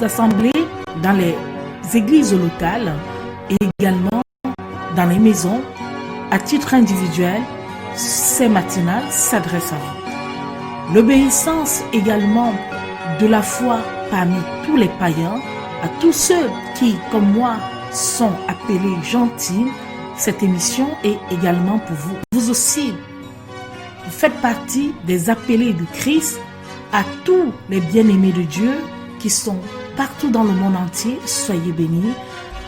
assemblées dans les églises locales et également dans les maisons, à titre individuel, ces matinales s'adressent à vous. L'obéissance également de la foi parmi tous les païens, à tous ceux qui, comme moi, sont appelés gentils, cette émission est également pour vous. Vous aussi, vous faites partie des appelés du Christ. À tous les bien-aimés de Dieu qui sont partout dans le monde entier, soyez bénis.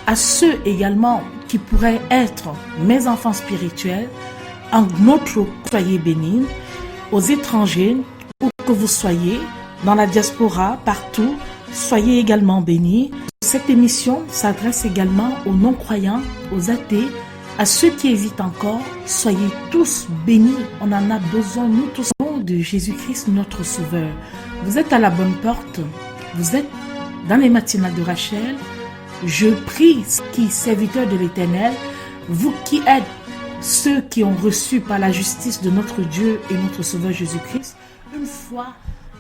À ceux également qui pourraient être mes enfants spirituels, en notre soyez bénis. Aux étrangers, où que vous soyez, dans la diaspora, partout, soyez également bénis. Cette émission s'adresse également aux non-croyants, aux athées, à ceux qui hésitent encore. Soyez tous bénis. On en a besoin, nous tous, de Jésus-Christ, notre Sauveur. Vous êtes à la bonne porte. Vous êtes dans les matinales de Rachel. Je prie, qui serviteurs de l'Éternel, vous qui êtes ceux qui ont reçu par la justice de notre Dieu et notre Sauveur Jésus-Christ, une foi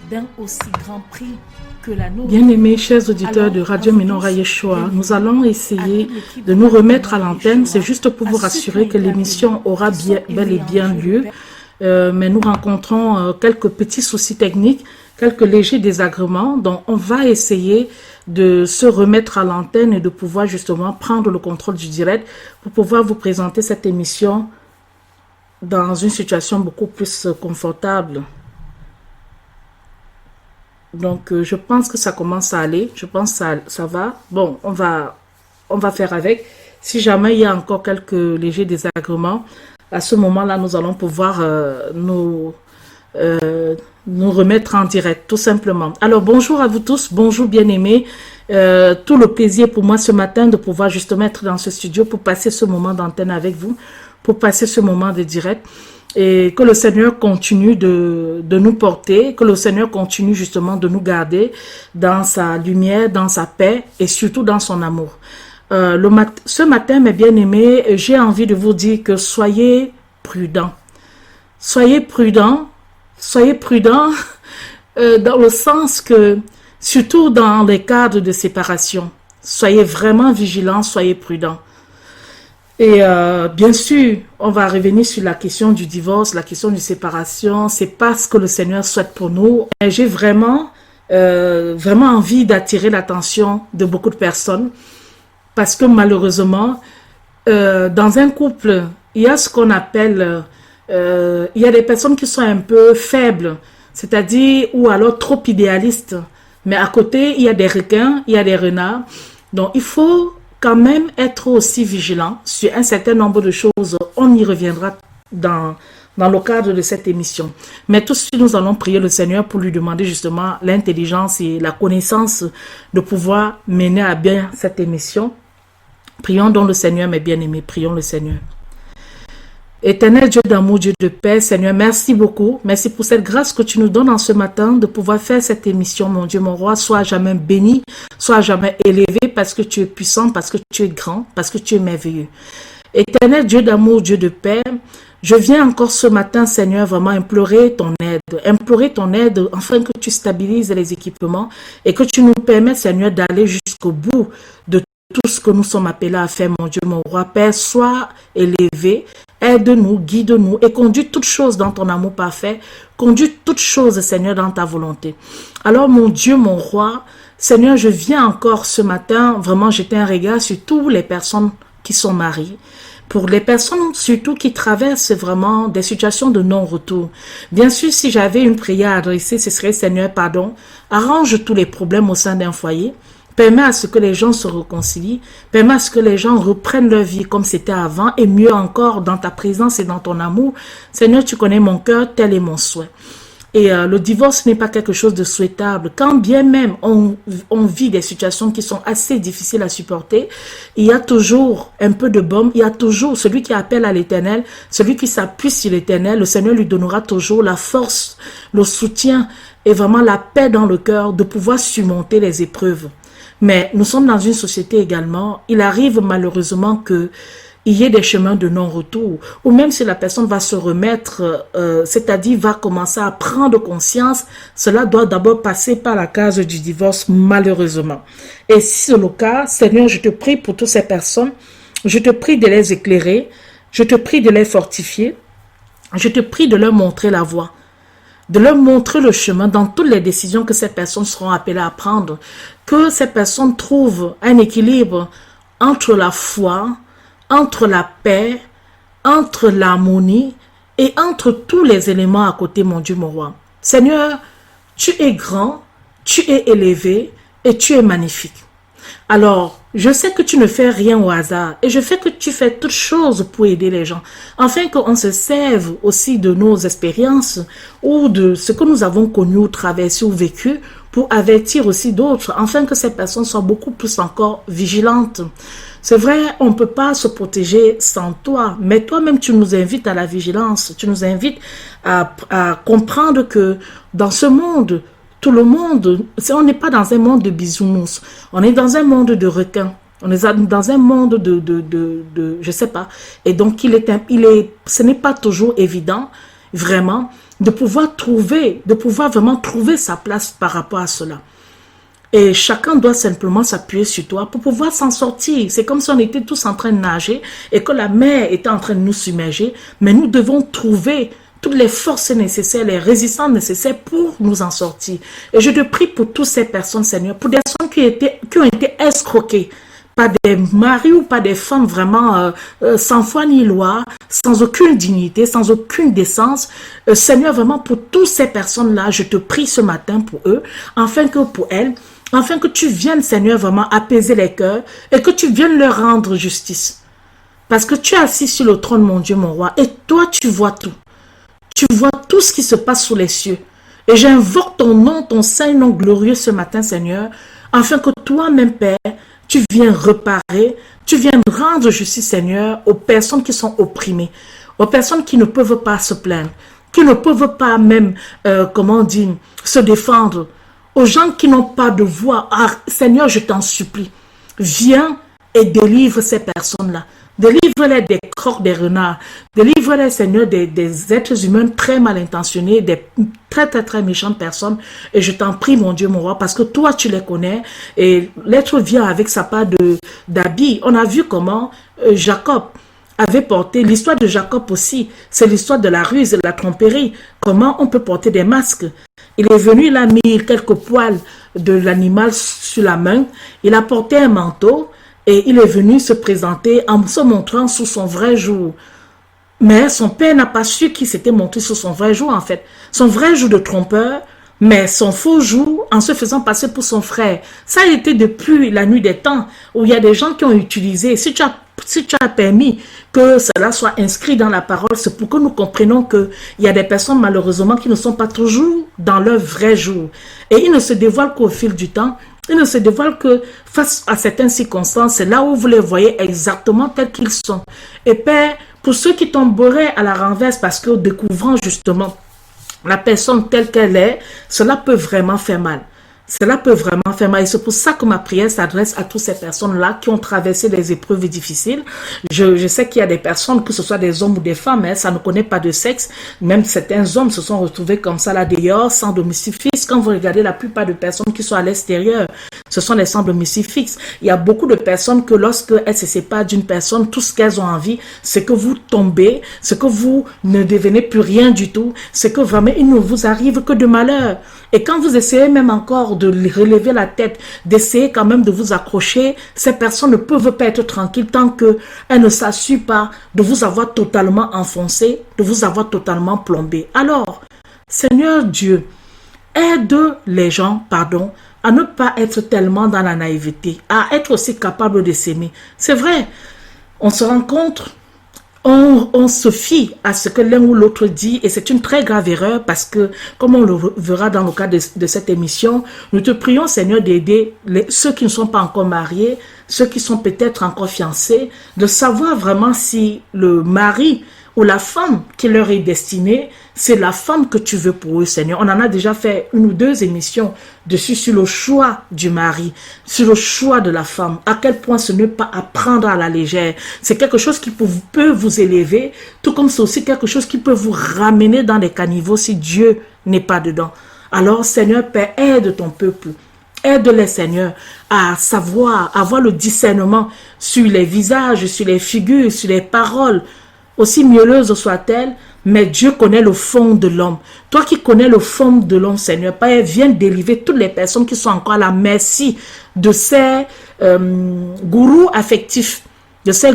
d'un aussi grand prix que la nôtre. Bien-aimés, chers auditeurs de Radio Menorah Yeshua, nous allons essayer de nous remettre à l'antenne. C'est juste pour vous rassurer que l'émission aura bel et bien lieu. Mais nous rencontrons quelques petits soucis techniques, quelques légers désagréments. Donc, on va essayer de se remettre à l'antenne et de pouvoir justement prendre le contrôle du direct pour pouvoir vous présenter cette émission dans une situation beaucoup plus confortable. Donc, je pense que ça commence à aller. Je pense que ça va. Bon, on va faire avec. Si jamais il y a encore quelques légers désagréments, à ce moment-là, nous allons pouvoir nous remettre en direct, tout simplement. Alors, bonjour à vous tous, bonjour bien-aimés. Tout le plaisir pour moi ce matin de pouvoir justement être dans ce studio pour passer ce moment d'antenne avec vous, pour passer ce moment de direct. Et que le Seigneur continue de nous porter, que le Seigneur continue justement de nous garder dans sa lumière, dans sa paix et surtout dans son amour. Ce matin, mes bien-aimés, j'ai envie de vous dire que soyez prudents. Soyez prudents. Soyez prudents dans le sens que, surtout dans les cadres de séparation, soyez vraiment vigilants, soyez prudents. Et bien sûr, on va revenir sur la question du divorce, la question de séparation. C'est pas ce que le Seigneur souhaite pour nous. Et j'ai vraiment envie d'attirer l'attention de beaucoup de personnes. Parce que malheureusement, dans un couple, il y a ce qu'on appelle, il y a des personnes qui sont un peu faibles, c'est-à-dire, ou alors trop idéalistes. Mais à côté, il y a des requins, il y a des renards. Donc, il faut quand même être aussi vigilant sur un certain nombre de choses. On y reviendra dans le cadre de cette émission. Mais tout de suite, nous allons prier le Seigneur pour lui demander justement l'intelligence et la connaissance de pouvoir mener à bien cette émission. Prions donc le Seigneur, mes bien-aimés, prions le Seigneur. Éternel Dieu d'amour, Dieu de paix, Seigneur, merci beaucoup. Merci pour cette grâce que tu nous donnes en ce matin de pouvoir faire cette émission, mon Dieu, mon roi. Sois jamais béni, sois jamais élevé parce que tu es puissant, parce que tu es grand, parce que tu es merveilleux. Éternel Dieu d'amour, Dieu de paix, je viens encore ce matin, Seigneur, vraiment implorer ton aide afin que tu stabilises les équipements et que tu nous permettes, Seigneur, d'aller jusqu'au bout de tout ce que nous sommes appelés à faire, mon Dieu, mon roi. Père, sois élevé, aide-nous, guide-nous et conduis toutes choses dans ton amour parfait. Conduis toutes choses, Seigneur, dans ta volonté. Alors, mon Dieu, mon roi, Seigneur, je viens encore ce matin vraiment jeter un regard sur toutes les personnes qui sont mariées. Pour les personnes surtout qui traversent vraiment des situations de non-retour. Bien sûr, si j'avais une prière à adresser, ce serait Seigneur, pardon, arrange tous les problèmes au sein d'un foyer. Permets à ce que les gens se réconcilient. Permets à ce que les gens reprennent leur vie comme c'était avant et mieux encore dans ta présence et dans ton amour. Seigneur, tu connais mon cœur, tel est mon souhait. Et le divorce n'est pas quelque chose de souhaitable. Quand bien même on vit des situations qui sont assez difficiles à supporter, il y a toujours un peu de baume, il y a toujours celui qui appelle à l'Éternel, celui qui s'appuie sur l'Éternel, le Seigneur lui donnera toujours la force, le soutien et vraiment la paix dans le cœur de pouvoir surmonter les épreuves. Mais nous sommes dans une société également, il arrive malheureusement que il y ait des chemins de non-retour, ou même si la personne va se remettre, c'est-à-dire va commencer à prendre conscience, cela doit d'abord passer par la case du divorce, malheureusement. Et si c'est le cas, Seigneur, je te prie pour toutes ces personnes, je te prie de les éclairer, je te prie de les fortifier, je te prie de leur montrer la voie, de leur montrer le chemin dans toutes les décisions que ces personnes seront appelées à prendre, que ces personnes trouvent un équilibre entre la foi, entre la paix, entre l'harmonie et entre tous les éléments à côté, mon Dieu, mon roi. Seigneur, tu es grand, tu es élevé et tu es magnifique. Alors, je sais que tu ne fais rien au hasard et je sais que tu fais toutes choses pour aider les gens, afin qu'on se serve aussi de nos expériences ou de ce que nous avons connu ou traversé ou vécu pour avertir aussi d'autres, afin que ces personnes soient beaucoup plus encore vigilantes. C'est vrai, on ne peut pas se protéger sans toi, mais toi-même tu nous invites à la vigilance, tu nous invites à comprendre que dans ce monde, tout le monde, on n'est pas dans un monde de bisounours, on est dans un monde de requins, on est dans un monde je sais pas. Et donc, ce n'est pas toujours évident, vraiment, de pouvoir vraiment trouver sa place par rapport à cela. Et chacun doit simplement s'appuyer sur toi pour pouvoir s'en sortir. C'est comme si on était tous en train de nager et que la mer était en train de nous submerger, mais nous devons trouver toutes les forces nécessaires, les résistances nécessaires pour nous en sortir. Et je te prie pour toutes ces personnes, Seigneur, pour des personnes qui ont été escroquées par des maris ou par des femmes vraiment sans foi ni loi, sans aucune dignité, sans aucune décence. Seigneur, vraiment pour toutes ces personnes-là, je te prie ce matin pour eux, afin que tu viennes, Seigneur, vraiment apaiser les cœurs et que tu viennes leur rendre justice. Parce que tu es assis sur le trône, mon Dieu, mon roi, et toi, tu vois tout. Tu vois tout ce qui se passe sous les cieux. Et j'invoque ton nom, ton saint nom glorieux ce matin, Seigneur, afin que toi-même, Père, tu viennes réparer, tu viennes rendre justice, Seigneur, aux personnes qui sont opprimées, aux personnes qui ne peuvent pas se plaindre, qui ne peuvent pas même, se défendre, aux gens qui n'ont pas de voix. Ah, Seigneur, je t'en supplie, viens et délivre ces personnes-là. Délivre-les des crocs des renards. Délivre-les, Seigneur, des êtres humains très mal intentionnés, des très, très, très méchantes personnes. Et je t'en prie, mon Dieu, mon roi, parce que toi, tu les connais. Et l'être vient avec sa part d'habits. On a vu comment Jacob avait porté, l'histoire de Jacob aussi, c'est l'histoire de la ruse et de la tromperie. Comment on peut porter des masques. Il est venu, il a mis quelques poils de l'animal sur la main. Il a porté un manteau. Et il est venu se présenter en se montrant sous son vrai jour. Mais son père n'a pas su qu'il s'était montré sous son vrai jour, en fait. Son vrai jour de trompeur, mais son faux jour en se faisant passer pour son frère. Ça a été depuis la nuit des temps, où il y a des gens qui ont utilisé. Si tu as permis que cela soit inscrit dans la parole, c'est pour que nous comprenions qu'il y a des personnes, malheureusement, qui ne sont pas toujours dans leur vrai jour. Et ils ne se dévoilent qu'au fil du temps. Ils ne se dévoilent que face à certaines circonstances, c'est là où vous les voyez exactement tels qu'ils sont. Et Père, pour ceux qui tomberaient à la renverse parce que découvrant justement la personne telle qu'elle est, cela peut vraiment faire mal. Cela peut vraiment faire mal. Et c'est pour ça que ma prière s'adresse à toutes ces personnes-là qui ont traversé des épreuves difficiles. Je sais qu'il y a des personnes, que ce soit des hommes ou des femmes, hein, ça ne connaît pas de sexe. Même certains hommes se sont retrouvés comme ça là dehors, sans domicile fixe. Quand vous regardez la plupart de personnes qui sont à l'extérieur, ce sont des sans domicile fixe. Il y a beaucoup de personnes que lorsqu'elles se séparent d'une personne, tout ce qu'elles ont envie, c'est que vous tombez, c'est que vous ne devenez plus rien du tout, c'est que vraiment il ne vous arrive que de malheur. Et quand vous essayez même encore de relever la tête, d'essayer quand même de vous accrocher, ces personnes ne peuvent pas être tranquilles tant qu'elles ne s'assurent pas de vous avoir totalement enfoncé, de vous avoir totalement plombé. Alors, Seigneur Dieu, aide les gens, à ne pas être tellement dans la naïveté, à être aussi capable de s'aimer. C'est vrai, on se rencontre, on se fie à ce que l'un ou l'autre dit et c'est une très grave erreur parce que, comme on le verra dans le cadre de cette émission, nous te prions, Seigneur, d'aider ceux qui ne sont pas encore mariés, ceux qui sont peut-être encore fiancés, de savoir vraiment si le mari ou la femme qui leur est destinée, c'est la femme que tu veux pour eux, Seigneur. On en a déjà fait 1 ou 2 émissions dessus sur le choix du mari, sur le choix de la femme. À quel point ce n'est pas à prendre à la légère. C'est quelque chose qui peut vous élever, tout comme c'est aussi quelque chose qui peut vous ramener dans les caniveaux si Dieu n'est pas dedans. Alors, Seigneur Père, aide ton peuple. Aide-les, Seigneur, à savoir, avoir le discernement sur les visages, sur les figures, sur les paroles, aussi mielleuses soient-elles, mais Dieu connaît le fond de l'homme. Toi qui connais le fond de l'homme, Seigneur, Père, viens délivrer toutes les personnes qui sont encore à la merci de ces gourous affectifs, de ces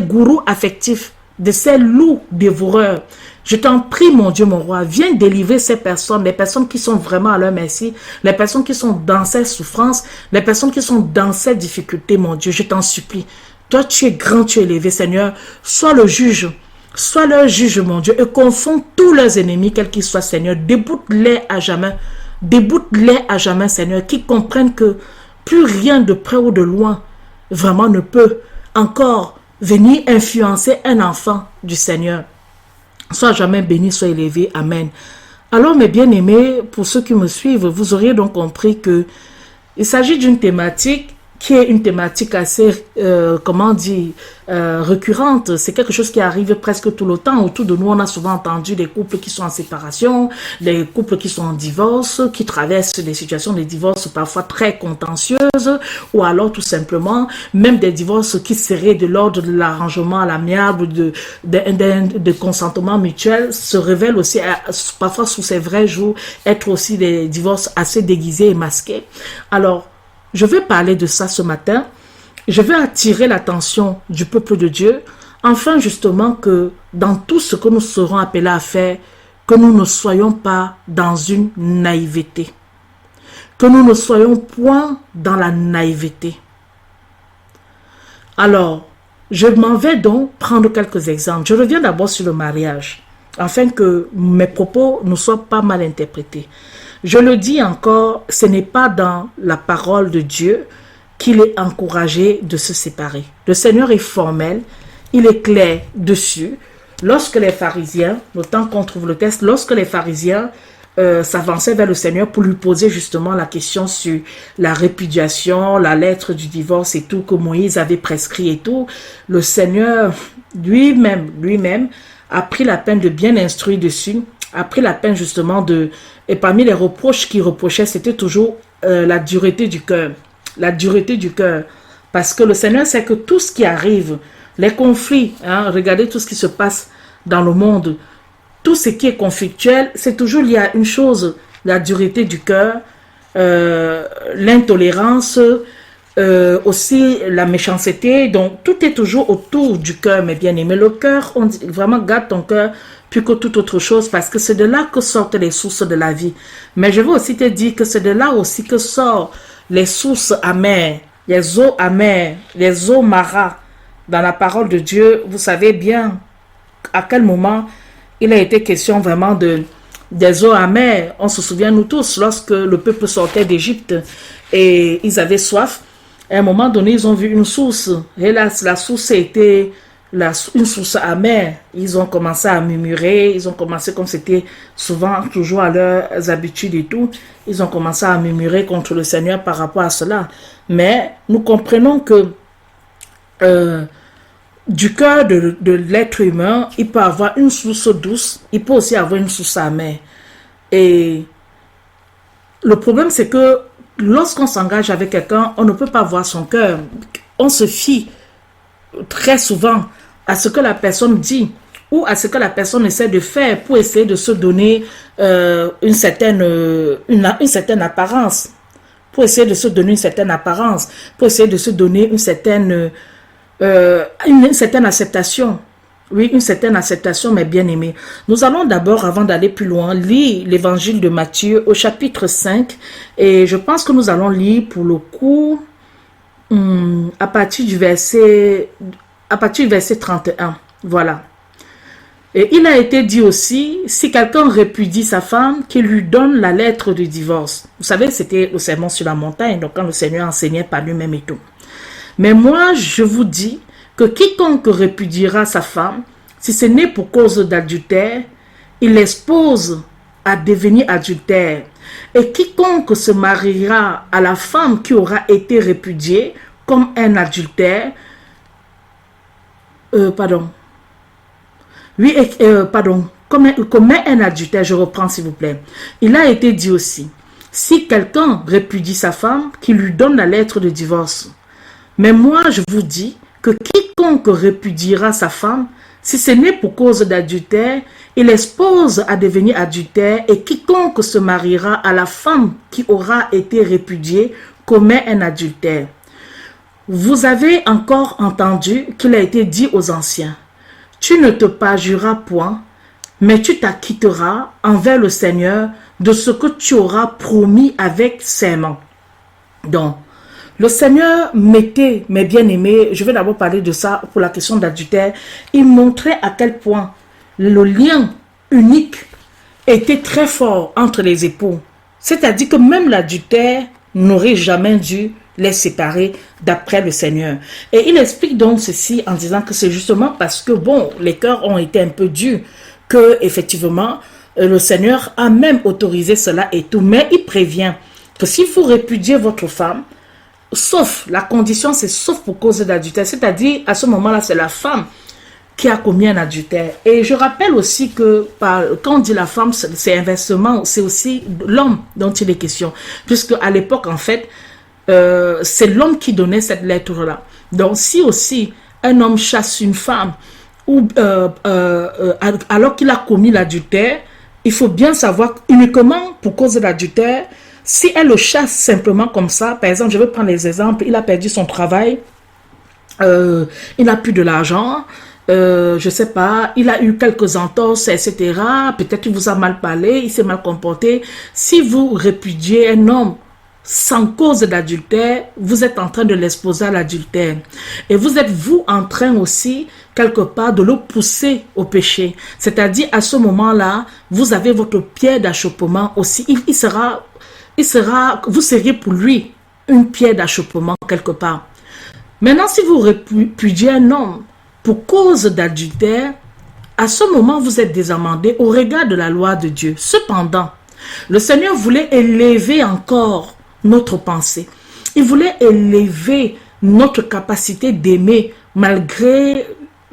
loups dévoreurs. Je t'en prie, mon Dieu, mon roi, viens délivrer ces personnes, les personnes qui sont vraiment à leur merci, les personnes qui sont dans ces souffrances, les personnes qui sont dans ces difficultés, mon Dieu, je t'en supplie. Toi, tu es grand, tu es élevé, Seigneur. Sois le juge, sois leur juge, mon Dieu, et confonds tous leurs ennemis, quels qu'ils soient, Seigneur. Déboute-les à jamais, Seigneur, qui comprennent que plus rien de près ou de loin, vraiment ne peut encore venir influencer un enfant du Seigneur. Sois jamais béni, sois élevé. Amen. Alors, mes bien-aimés, pour ceux qui me suivent, vous auriez donc compris que il s'agit d'une thématique qui est une thématique assez, récurrente. C'est quelque chose qui arrive presque tout le temps. Autour de nous, on a souvent entendu des couples qui sont en séparation, des couples qui sont en divorce, qui traversent des situations de divorce parfois très contentieuses, ou alors tout simplement, même des divorces qui seraient de l'ordre de l'arrangement à l'amiable, de consentement mutuel, se révèlent aussi, parfois sous ces vrais jours, être aussi des divorces assez déguisés et masqués. Alors, je vais parler de ça ce matin. Je vais attirer l'attention du peuple de Dieu, afin justement que dans tout ce que nous serons appelés à faire, que nous ne soyons pas dans une naïveté. Que nous ne soyons point dans la naïveté. Alors, je m'en vais donc prendre quelques exemples. Je reviens d'abord sur le mariage, afin que mes propos ne soient pas mal interprétés. Je le dis encore, ce n'est pas dans la parole de Dieu qu'il est encouragé de se séparer. Le Seigneur est formel, il est clair dessus. Lorsque les pharisiens, autant qu'on trouve le texte, lorsque les pharisiens s'avançaient vers le Seigneur pour lui poser justement la question sur la répudiation, la lettre du divorce et tout, que Moïse avait prescrit et tout, le Seigneur lui-même a pris la peine de bien instruire dessus, a pris la peine justement de... Et parmi les reproches qu'il reprochait, c'était toujours la dureté du cœur. La dureté du cœur. Parce que le Seigneur sait que tout ce qui arrive, les conflits, regardez tout ce qui se passe dans le monde, tout ce qui est conflictuel, c'est toujours lié à une chose, la dureté du cœur, l'intolérance, aussi la méchanceté. Donc tout est toujours autour du cœur, mes bien-aimés. Le cœur, on dit vraiment garde ton cœur plus que toute autre chose, parce que c'est de là que sortent les sources de la vie. Mais je veux aussi te dire que c'est de là aussi que sortent les sources amères, les eaux amères, les eaux maras. Dans la parole de Dieu, vous savez bien à quel moment il a été question vraiment des eaux amères. On se souvient, nous tous, lorsque le peuple sortait d'Égypte et ils avaient soif, à un moment donné, ils ont vu une source. Et là, la source était une source amère. Ils ont commencé à murmurer, ils ont commencé, comme c'était souvent toujours à leurs habitudes et tout, ils ont commencé à murmurer contre le Seigneur par rapport à cela. Mais nous comprenons que du cœur de l'être humain, il peut avoir une source douce, il peut aussi avoir une source amère. Et le problème, c'est que lorsqu'on s'engage avec quelqu'un, on ne peut pas voir son cœur. On se fie très souvent à ce que la personne dit ou à ce que la personne essaie de faire pour essayer de se donner une certaine apparence, pour essayer de se donner une certaine apparence, pour essayer de se donner une certaine acceptation. Oui, une certaine acceptation, mes bien-aimés. Nous allons d'abord, avant d'aller plus loin, lire l'évangile de Matthieu au chapitre 5. Et je pense que nous allons lire pour le coup à partir du verset 31. Voilà. Et il a été dit aussi, si quelqu'un répudie sa femme, qu'il lui donne la lettre de divorce. Vous savez, c'était le sermon sur la montagne, donc quand le Seigneur enseignait par lui-même et tout. Mais moi, je vous dis que quiconque répudiera sa femme, si ce n'est pour cause d'adultère, il l'expose à devenir adultère. Et quiconque se mariera à la femme qui aura été répudiée comme un adultère, commet un adultère, je reprends s'il vous plaît. Il a été dit aussi, si quelqu'un répudie sa femme, qu'il lui donne la lettre de divorce. Mais moi, je vous dis que quiconque répudiera sa femme, si ce n'est pour cause d'adultère, il expose à devenir adultère, et quiconque se mariera à la femme qui aura été répudiée commet un adultère. Vous avez encore entendu qu'il a été dit aux anciens, tu ne te parjureras point, mais tu t'acquitteras envers le Seigneur de ce que tu auras promis avec serment. Donc, le Seigneur mettait, mes bien-aimés, je vais d'abord parler de ça pour la question d'adultère, il montrait à quel point le lien unique était très fort entre les époux. C'est-à-dire que même l'adultère n'aurait jamais dû les séparer d'après le Seigneur. Et il explique donc ceci en disant que c'est justement parce que, bon, les cœurs ont été un peu durs que, effectivement, le Seigneur a même autorisé cela et tout. Mais il prévient que si vous répudiez votre femme, sauf, la condition c'est sauf pour cause d'adultère, c'est-à-dire à ce moment-là, c'est la femme qui a commis un adultère. Et je rappelle aussi que quand on dit la femme, c'est inversement, c'est aussi l'homme dont il est question. Puisque à l'époque, en fait, c'est l'homme qui donnait cette lettre-là. Donc, si aussi un homme chasse une femme, ou alors qu'il a commis l'adultère, il faut bien savoir uniquement pour cause de l'adultère, si elle le chasse simplement comme ça, par exemple, je vais prendre les exemples, il a perdu son travail, il n'a plus de l'argent, je sais pas, il a eu quelques entorses, etc. Peut-être il vous a mal parlé, il s'est mal comporté. Si vous répudiez un homme sans cause d'adultère, vous êtes en train de l'exposer à l'adultère. Et vous êtes, vous, en train aussi, quelque part, de le pousser au péché. C'est-à-dire, à ce moment-là, vous avez votre pierre d'achoppement aussi. Vous seriez pour lui une pierre d'achoppement quelque part. Maintenant, si vous répudiez un homme pour cause d'adultère, à ce moment, vous êtes désamendé au regard de la loi de Dieu. Cependant, le Seigneur voulait élever encore notre pensée. Il voulait élever notre capacité d'aimer malgré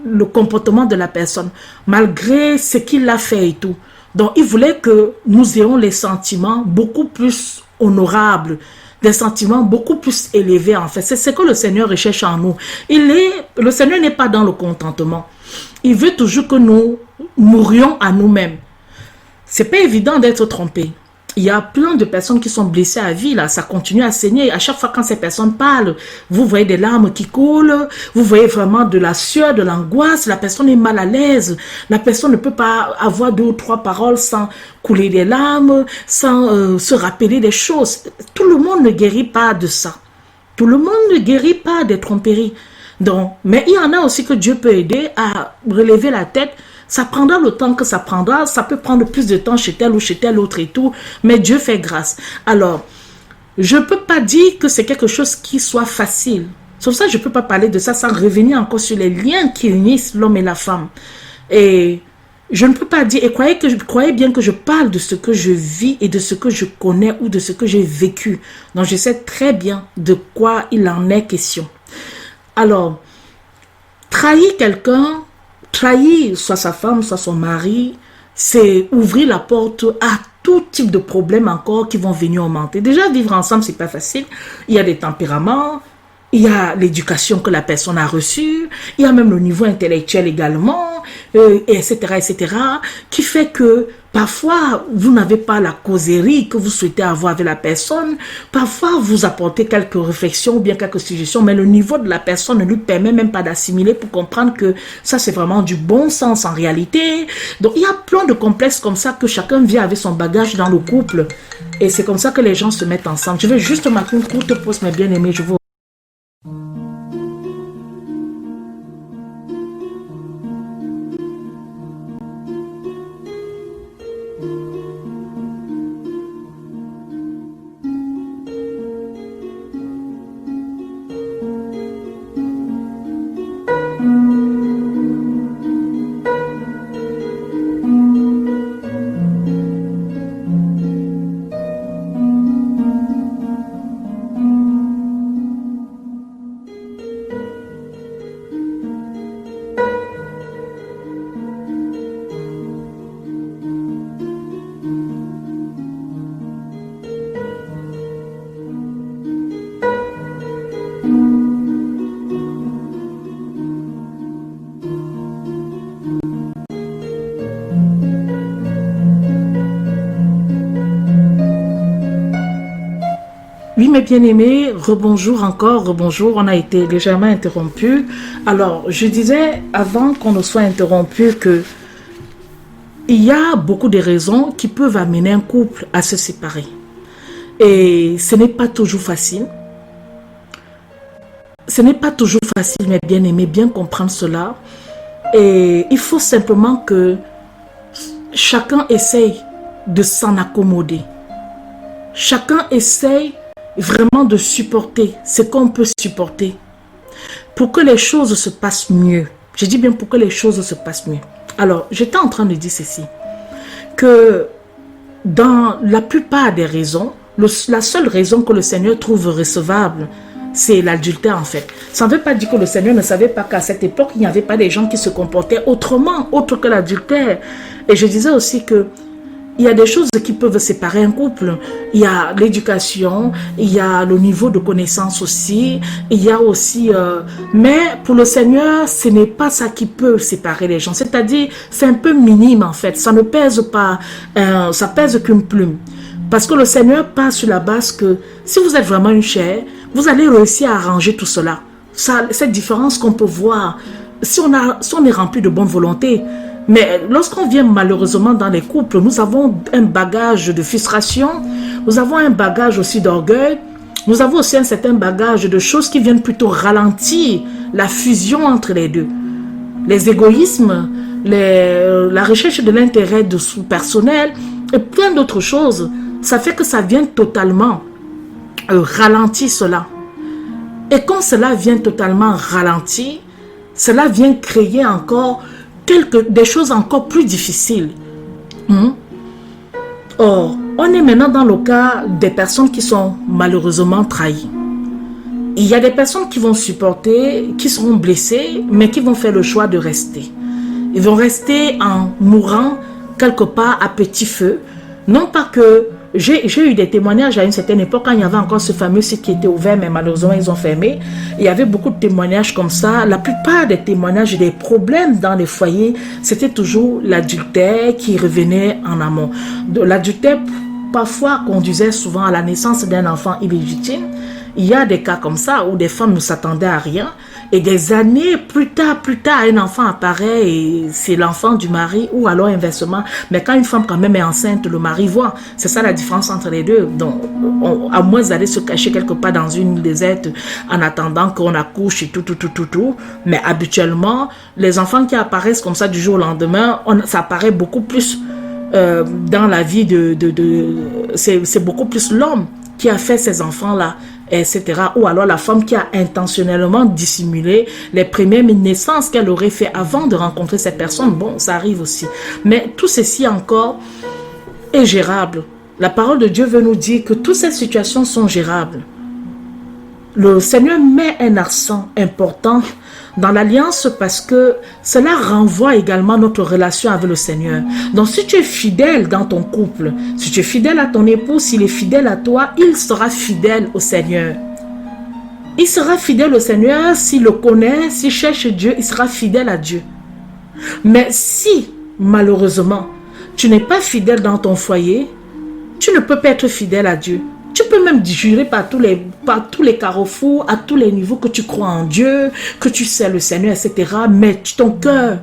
le comportement de la personne, malgré ce qu'il a fait et tout. Donc, il voulait que nous ayons les sentiments beaucoup plus honorables, des sentiments beaucoup plus élevés en fait. C'est ce que le Seigneur recherche en nous. Le Seigneur n'est pas dans le contentement. Il veut toujours que nous mourions à nous-mêmes. C'est pas évident d'être trompé. Il y a plein de personnes qui sont blessées à vie, là, ça continue à saigner. À chaque fois quand ces personnes parlent, vous voyez des larmes qui coulent, vous voyez vraiment de la sueur, de l'angoisse, la personne est mal à l'aise, la personne ne peut pas avoir 2 ou 3 paroles sans couler des larmes, sans se rappeler des choses. Tout le monde ne guérit pas de ça. Tout le monde ne guérit pas des tromperies. Donc, mais il y en a aussi que Dieu peut aider à relever la tête. Ça prendra le temps que ça prendra, ça peut prendre plus de temps chez tel ou chez tel autre et tout, mais Dieu fait grâce. Alors, je ne peux pas dire que c'est quelque chose qui soit facile. C'est pour ça que je ne peux pas parler de ça sans revenir encore sur les liens qui unissent l'homme et la femme. Et je ne peux pas dire, et croyez bien que je parle de ce que je vis et de ce que je connais ou de ce que j'ai vécu. Donc, je sais très bien de quoi il en est question. Alors, trahir quelqu'un, trahir soit sa femme, soit son mari, c'est ouvrir la porte à tout type de problèmes encore qui vont venir augmenter. Déjà, vivre ensemble, c'est pas facile. Il y a des tempéraments, il y a l'éducation que la personne a reçue, il y a même le niveau intellectuel également, etc., etc., qui fait que parfois, vous n'avez pas la causerie que vous souhaitez avoir avec la personne. Parfois, vous apportez quelques réflexions ou bien quelques suggestions, mais le niveau de la personne ne lui permet même pas d'assimiler pour comprendre que ça, c'est vraiment du bon sens en réalité. Donc, il y a plein de complexes comme ça que chacun vient avec son bagage dans le couple. Et c'est comme ça que les gens se mettent ensemble. Je vais juste marquer une courte pause, mes bien-aimés. Je vous mes bien-aimés, rebonjour encore, rebonjour. On a été légèrement interrompu. Alors, je disais avant qu'on ne soit interrompu que il y a beaucoup de raisons qui peuvent amener un couple à se séparer. Et ce n'est pas toujours facile. Ce n'est pas toujours facile, mes bien-aimés, bien comprendre cela. Et il faut simplement que chacun essaye de s'en accommoder. Chacun essaye vraiment de supporter ce qu'on peut supporter pour que les choses se passent mieux. Je dis bien pour que les choses se passent mieux. Alors, j'étais en train de dire ceci, que dans la plupart des raisons, la seule raison que le Seigneur trouve recevable, c'est l'adultère en fait. Ça ne veut pas dire que le Seigneur ne savait pas qu'à cette époque, il n'y avait pas des gens qui se comportaient autrement, autre que l'adultère. Et je disais aussi que il y a des choses qui peuvent séparer un couple. Il y a l'éducation, il y a le niveau de connaissance aussi, il y a aussi... mais pour le Seigneur, ce n'est pas ça qui peut séparer les gens. C'est-à-dire, c'est un peu minime en fait. Ça ne pèse pas, ça pèse qu'une plume. Parce que le Seigneur part sur la base que si vous êtes vraiment une chair, vous allez réussir à arranger tout cela. Cette différence qu'on peut voir, si on est rempli de bonne volonté. Mais lorsqu'on vient malheureusement dans les couples, nous avons un bagage de frustration, nous avons un bagage aussi d'orgueil, nous avons aussi un certain bagage de choses qui viennent plutôt ralentir la fusion entre les deux. Les égoïsmes, la recherche de l'intérêt personnel et plein d'autres choses, ça fait que ça vient totalement ralentir cela. Et quand cela vient totalement ralentir, cela vient créer encore des choses encore plus difficiles. Or, on est maintenant dans le cas des personnes qui sont malheureusement trahies. Il y a des personnes qui vont supporter, qui seront blessées, mais qui vont faire le choix de rester. Ils vont rester en mourant quelque part à petit feu. Non pas que... J'ai eu des témoignages à une certaine époque quand il y avait encore ce fameux site qui était ouvert, mais malheureusement ils ont fermé. Il y avait beaucoup de témoignages comme ça. La plupart des témoignages et des problèmes dans les foyers, c'était toujours l'adultère qui revenait en amont. L'adultère parfois conduisait souvent à la naissance d'un enfant illégitime. Il y a des cas comme ça où des femmes ne s'attendaient à rien et des années plus tard, un enfant apparaît et c'est l'enfant du mari ou alors inversement. Mais quand une femme quand même est enceinte, le mari voit. C'est ça la différence entre les deux. Donc, à moins d'aller se cacher quelque part dans une île déserte en attendant qu'on accouche et tout. Mais habituellement, les enfants qui apparaissent comme ça du jour au lendemain, ça apparaît beaucoup plus dans la vie c'est beaucoup plus l'homme qui a fait ces enfants-là, etc. Ou alors la femme qui a intentionnellement dissimulé les premières naissances qu'elle aurait fait avant de rencontrer cette personne. Bon, ça arrive aussi. Mais tout ceci encore est gérable. La parole de Dieu veut nous dire que toutes ces situations sont gérables. Le Seigneur met un accent important dans l'alliance parce que cela renvoie également notre relation avec le Seigneur. Donc si tu es fidèle dans ton couple, si tu es fidèle à ton époux, s'il est fidèle à toi, il sera fidèle au Seigneur. Il sera fidèle au Seigneur s'il le connaît, s'il cherche Dieu, il sera fidèle à Dieu. Mais si, malheureusement, tu n'es pas fidèle dans ton foyer, tu ne peux pas être fidèle à Dieu. Tu peux même jurer par tous les carrefours, à tous les niveaux que tu crois en Dieu, que tu sais le Seigneur, etc. Mais ton cœur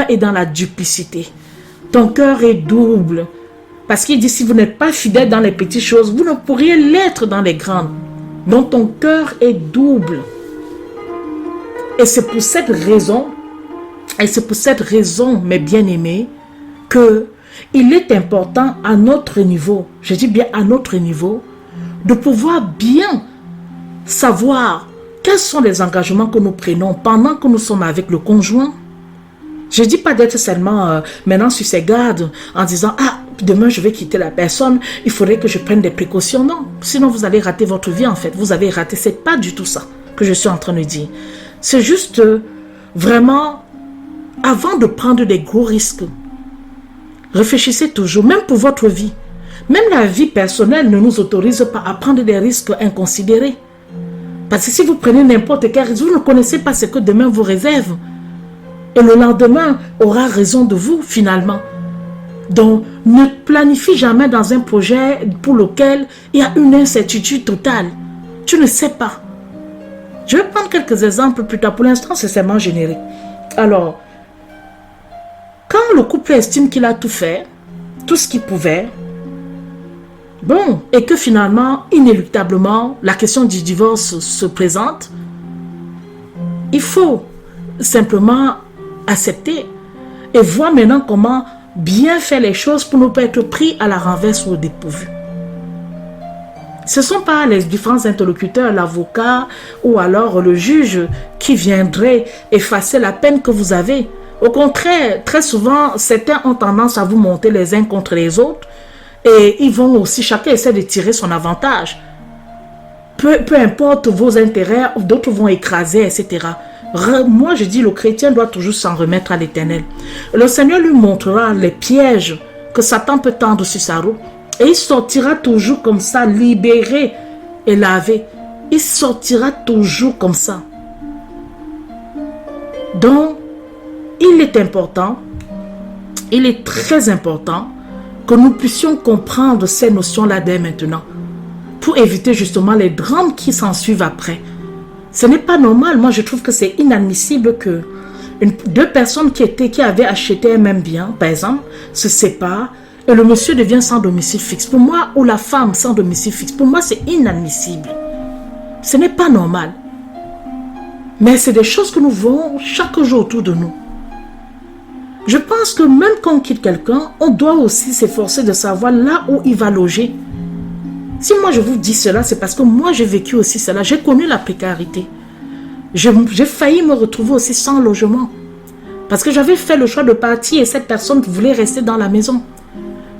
est dans la duplicité. Ton cœur est double. Parce qu'il dit, si vous n'êtes pas fidèle dans les petites choses, vous ne pourriez l'être dans les grandes. Donc ton cœur est double. Et c'est pour cette raison, mes bien-aimés, que il est important à notre niveau, je dis bien à notre niveau, de pouvoir bien savoir quels sont les engagements que nous prenons pendant que nous sommes avec le conjoint. Je ne dis pas d'être seulement maintenant sur ses gardes en disant « Ah, demain je vais quitter la personne, il faudrait que je prenne des précautions. » Non, sinon vous allez rater votre vie en fait. Vous avez raté, c'est pas du tout ça que je suis en train de dire. C'est juste vraiment, avant de prendre des gros risques, réfléchissez toujours, même pour votre vie. Même la vie personnelle ne nous autorise pas à prendre des risques inconsidérés. Parce que si vous prenez n'importe quel risque, vous ne connaissez pas ce que demain vous réserve. Et le lendemain aura raison de vous finalement. Donc, ne planifie jamais dans un projet pour lequel il y a une incertitude totale. Tu ne sais pas. Je vais prendre quelques exemples plus tard. Pour l'instant, c'est seulement générique. Alors, quand le couple estime qu'il a tout fait, tout ce qu'il pouvait, bon, et que finalement, inéluctablement, la question du divorce se présente, il faut simplement accepter et voir maintenant comment bien faire les choses pour ne pas être pris à la renverse ou au dépourvu. Ce ne sont pas les différents interlocuteurs, l'avocat ou alors le juge qui viendraient effacer la peine que vous avez. Au contraire, très souvent, certains ont tendance à vous monter les uns contre les autres et ils vont aussi, chacun essaie de tirer son avantage. Peu importe vos intérêts, d'autres vont écraser, etc. Moi, je dis, le chrétien doit toujours s'en remettre à l'Éternel. Le Seigneur lui montrera les pièges que Satan peut tendre sur sa roue. Et il sortira toujours comme ça, libéré et lavé. Il sortira toujours comme ça. Donc, il est important, il est très important que nous puissions comprendre ces notions-là dès maintenant pour éviter justement les drames qui s'en suivent après. Ce n'est pas normal. Moi, je trouve que c'est inadmissible que deux personnes qui avaient acheté un même bien, par exemple, se séparent et le monsieur devient sans domicile fixe. Pour moi, ou la femme sans domicile fixe, pour moi, c'est inadmissible. Ce n'est pas normal. Mais c'est des choses que nous voyons chaque jour autour de nous. Je pense que même quand on quitte quelqu'un, on doit aussi s'efforcer de savoir là où il va loger. Si moi je vous dis cela, c'est parce que moi j'ai vécu aussi cela. J'ai connu la précarité. J'ai failli me retrouver aussi sans logement. Parce que j'avais fait le choix de partir et cette personne voulait rester dans la maison.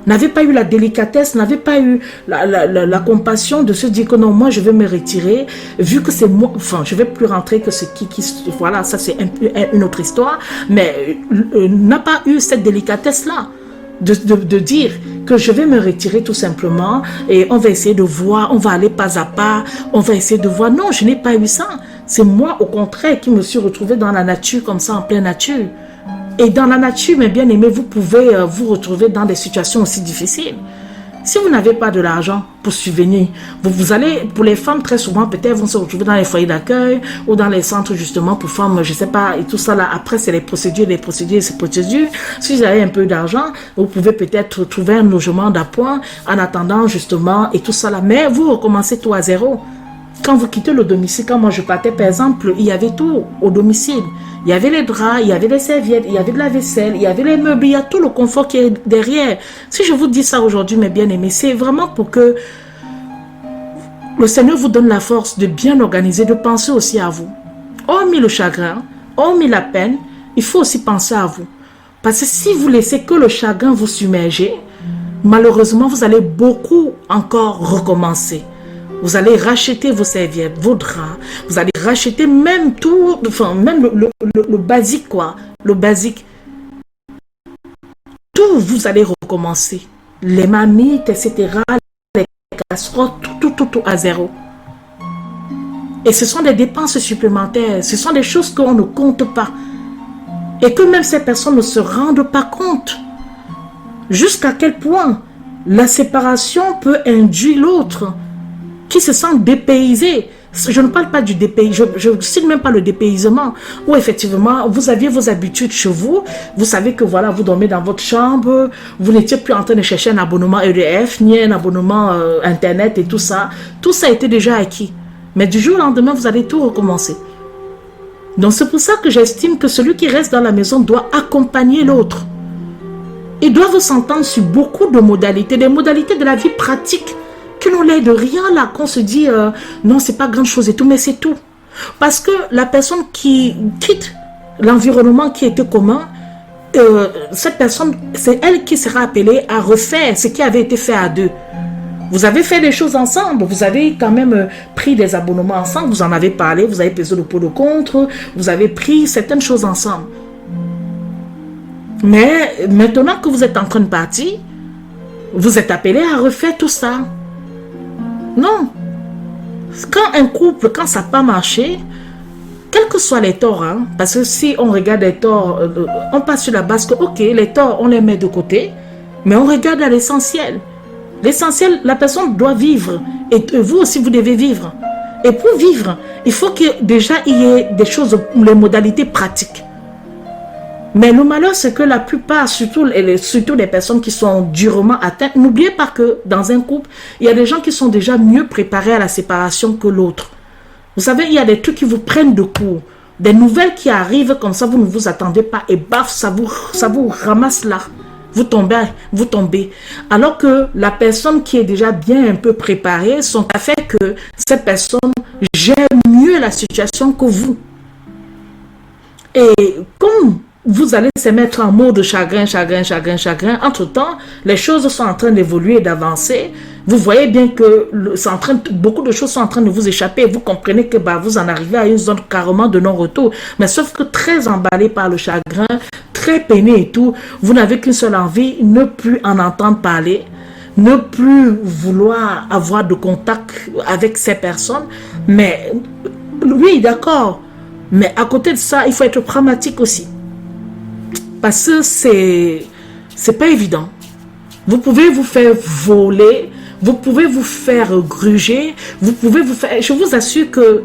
N'avait pas eu la délicatesse, n'avait pas eu la compassion de se dire que non, moi je vais me retirer, vu que c'est moi, enfin je vais plus rentrer que ce qui voilà, ça c'est une autre histoire, mais n'a pas eu cette délicatesse-là de dire que je vais me retirer tout simplement et on va essayer de voir, on va aller pas à pas, on va essayer de voir. Non, je n'ai pas eu ça. C'est moi au contraire qui me suis retrouvée dans la nature comme ça, en pleine nature. Et dans la nature, mes bien-aimés, vous pouvez vous retrouver dans des situations aussi difficiles. Si vous n'avez pas de l'argent pour subvenir, vous allez, pour les femmes, très souvent, peut-être vont se retrouver dans les foyers d'accueil ou dans les centres justement pour femmes, je ne sais pas, et tout ça là. Après, c'est les procédures. Si vous avez un peu d'argent, vous pouvez peut-être trouver un logement d'appoint en attendant justement et tout ça là. Mais vous recommencez tout à zéro. Quand vous quittez le domicile, quand moi je partais par exemple, il y avait tout au domicile. Il y avait les draps, il y avait les serviettes, il y avait de la vaisselle, il y avait les meubles, il y a tout le confort qui est derrière. Si je vous dis ça aujourd'hui, mes bien-aimés, c'est vraiment pour que le Seigneur vous donne la force de bien organiser, de penser aussi à vous. Hormis le chagrin, hormis la peine, il faut aussi penser à vous. Parce que si vous laissez que le chagrin vous submerger, malheureusement, vous allez beaucoup encore recommencer. Vous allez racheter vos serviettes, vos draps, vous allez racheter même tout, enfin même le basique quoi, le basique. Tout, vous allez recommencer. Les marmites, etc., les casseroles, tout à zéro. Et ce sont des dépenses supplémentaires, ce sont des choses qu'on ne compte pas. Et que même ces personnes ne se rendent pas compte. Jusqu'à quel point la séparation peut induire l'autre qui se sent dépaysé. Je ne parle pas du dépaysement, je ne cite même pas le dépaysement, où effectivement, vous aviez vos habitudes chez vous, vous savez que voilà, vous dormez dans votre chambre, vous n'étiez plus en train de chercher un abonnement EDF, ni un abonnement Internet et tout ça a été déjà acquis. Mais du jour au lendemain, vous allez tout recommencer. Donc c'est pour ça que j'estime que celui qui reste dans la maison doit accompagner l'autre. Ils doivent s'entendre sur beaucoup de modalités, des modalités de la vie pratique, qui n'ont l'air de rien là, qu'on se dit non, c'est pas grande chose et tout, mais c'est tout. Parce que la personne qui quitte l'environnement qui était commun, cette personne, c'est elle qui sera appelée à refaire ce qui avait été fait à deux. Vous avez fait des choses ensemble, vous avez quand même pris des abonnements ensemble, vous en avez parlé, vous avez pesé le pour le contre, vous avez pris certaines choses ensemble. Mais maintenant que vous êtes en train de partir, vous êtes appelé à refaire tout ça. Non. Quand un couple, quand ça n'a pas marché, quels que soient les torts, hein, parce que si on regarde les torts, on passe sur la base que, ok, les torts, on les met de côté, Mais on regarde à l'essentiel. L'essentiel, la personne doit vivre. Et vous aussi, vous devez vivre. Et pour vivre, il faut que déjà il y ait des choses, les modalités pratiques. Mais le malheur, c'est que la plupart, surtout les personnes qui sont durement atteintes, n'oubliez pas que dans un couple, il y a des gens qui sont déjà mieux préparés à la séparation que l'autre. Vous savez, il y a des trucs qui vous prennent de court. Des nouvelles qui arrivent comme ça, vous ne vous attendez pas et baf, ça vous ramasse là. Vous tombez. Alors que la personne qui est déjà bien un peu préparée, son fait que cette personne gère mieux la situation que vous. Et comme vous allez se mettre en mode chagrin, entre-temps, les choses sont en train d'évoluer et d'avancer. Vous voyez bien que beaucoup de choses sont en train de vous échapper. Vous comprenez que vous en arrivez à une zone carrément de non-retour. Mais sauf que très emballé par le chagrin, très peiné et tout, vous n'avez qu'une seule envie, ne plus en entendre parler, ne plus vouloir avoir de contact avec ces personnes. Mais oui, d'accord. Mais à côté de ça, il faut être pragmatique aussi. Parce que c'est pas évident. Vous pouvez vous faire voler, vous pouvez vous faire gruger, vous pouvez vous faire... Je vous assure que